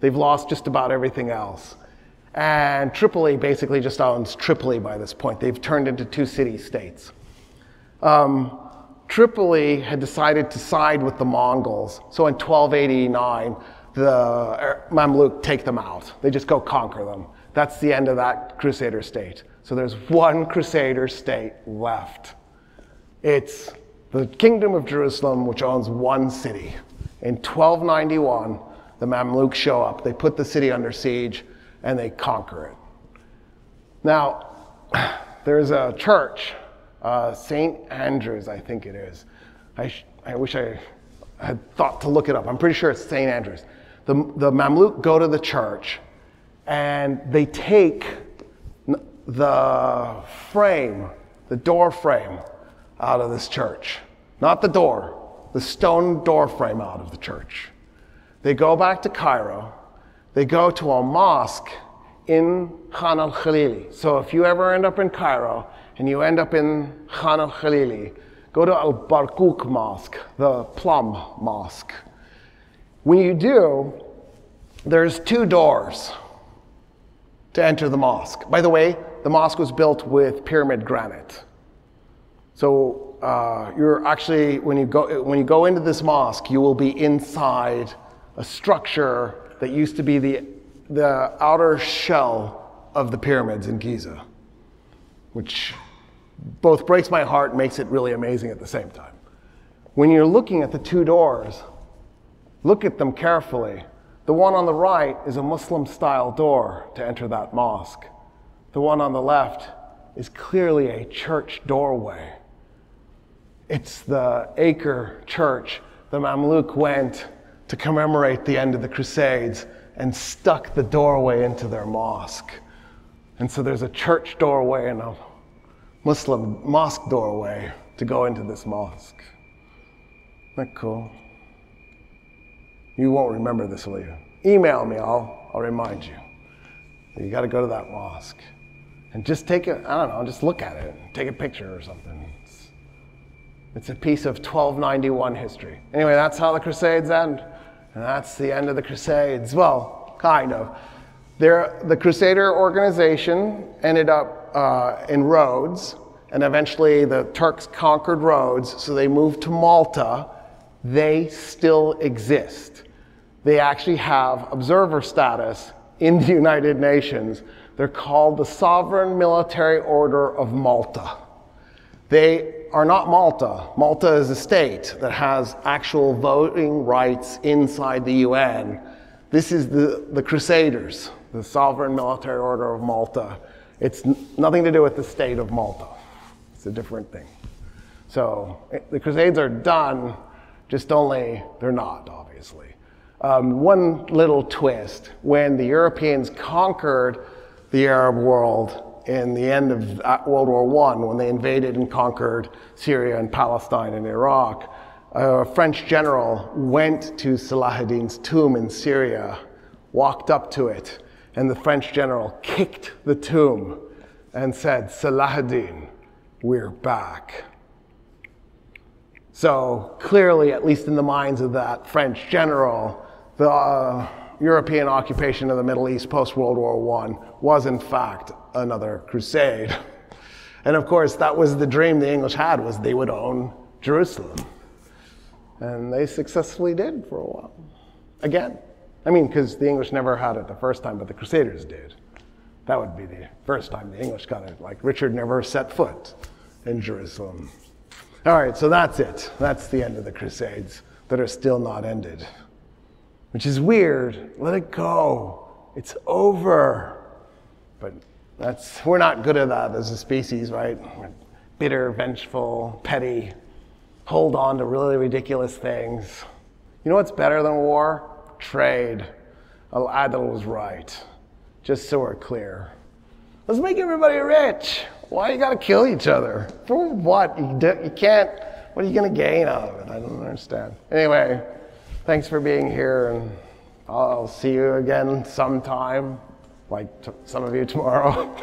They've lost just about everything else. And Tripoli basically just owns Tripoli by this point. They've turned into two city-states. Tripoli had decided to side with the Mongols. So in 1289, the Mamluk take them out. They just go conquer them. That's the end of that Crusader state. So there's one Crusader state left. It's the Kingdom of Jerusalem, which owns one city. In 1291, the Mamluk show up. They put the city under siege, and they conquer it. Now, there's a church, St. Andrews, I think it is. I wish I had thought to look it up. I'm pretty sure it's St. Andrews. The Mamluk go to the church, and they take the frame, the door frame, out of this church. not the door, the stone door frame out of the church. They go back to Cairo. They go to a mosque in Khan al-Khalili. So if you ever end up in Cairo and you end up in Khan al-Khalili, go to Al-Barkouk Mosque, the Plum Mosque. When you do, there's 2 doors to enter the mosque. By the way, the mosque was built with pyramid granite. So you're actually, when you go into this mosque, you will be inside a structure that used to be the outer shell of the pyramids in Giza, which both breaks my heart and makes it really amazing at the same time. When you're looking at the 2 doors, look at them carefully. The one on the right is a Muslim-style door to enter that mosque. The one on the left is clearly a church doorway. It's the Acre Church. The Mamluk went to commemorate the end of the Crusades and stuck the doorway into their mosque. And so there's a church doorway and a Muslim mosque doorway to go into this mosque. Isn't that cool? You won't remember this, will you? Email me, I'll remind you. You got to go to that mosque. And just take it, I don't know, just look at it. Take a picture or something. It's a piece of 1291 history. Anyway, that's how the Crusades end. And that's the end of the Crusades. Well, kind of. The Crusader organization ended up in Rhodes, and eventually the Turks conquered Rhodes, so they moved to Malta. They still exist. They actually have observer status in the United Nations. They're called the Sovereign Military Order of Malta. They are not Malta. Malta is a state that has actual voting rights inside the UN. This is the Crusaders, the Sovereign Military Order of Malta. It's nothing to do with the state of Malta. It's a different thing. So the Crusades are done, just only they're not, obviously. One little twist, when the Europeans conquered the Arab world in the end of World War I, when they invaded and conquered Syria and Palestine and Iraq, a French general went to Salah ad-Din's tomb in Syria, walked up to it, and the French general kicked the tomb and said, "Salah ad-Din, we're back." So clearly, at least in the minds of that French general, the European occupation of the Middle East post-World War I was in fact another crusade. And of course, that was the dream the English had, was they would own Jerusalem. And they successfully did for a while. Again. I mean, because the English never had it the first time, but the Crusaders did. That would be the first time the English got it. Like Richard never set foot in Jerusalem. All right, so that's it. That's the end of the Crusades that are still not ended. Which is weird. Let it go. It's over. But we're not good at that as a species, right? We're bitter, vengeful, petty, hold on to really ridiculous things. You know what's better than war? Trade. Al-Adl was right. Just so we're clear. Let's make everybody rich. Why you gotta kill each other? For what? You can't, what are you gonna gain out of it? I don't understand. Anyway, thanks for being here, and I'll see you again sometime, like some of you tomorrow.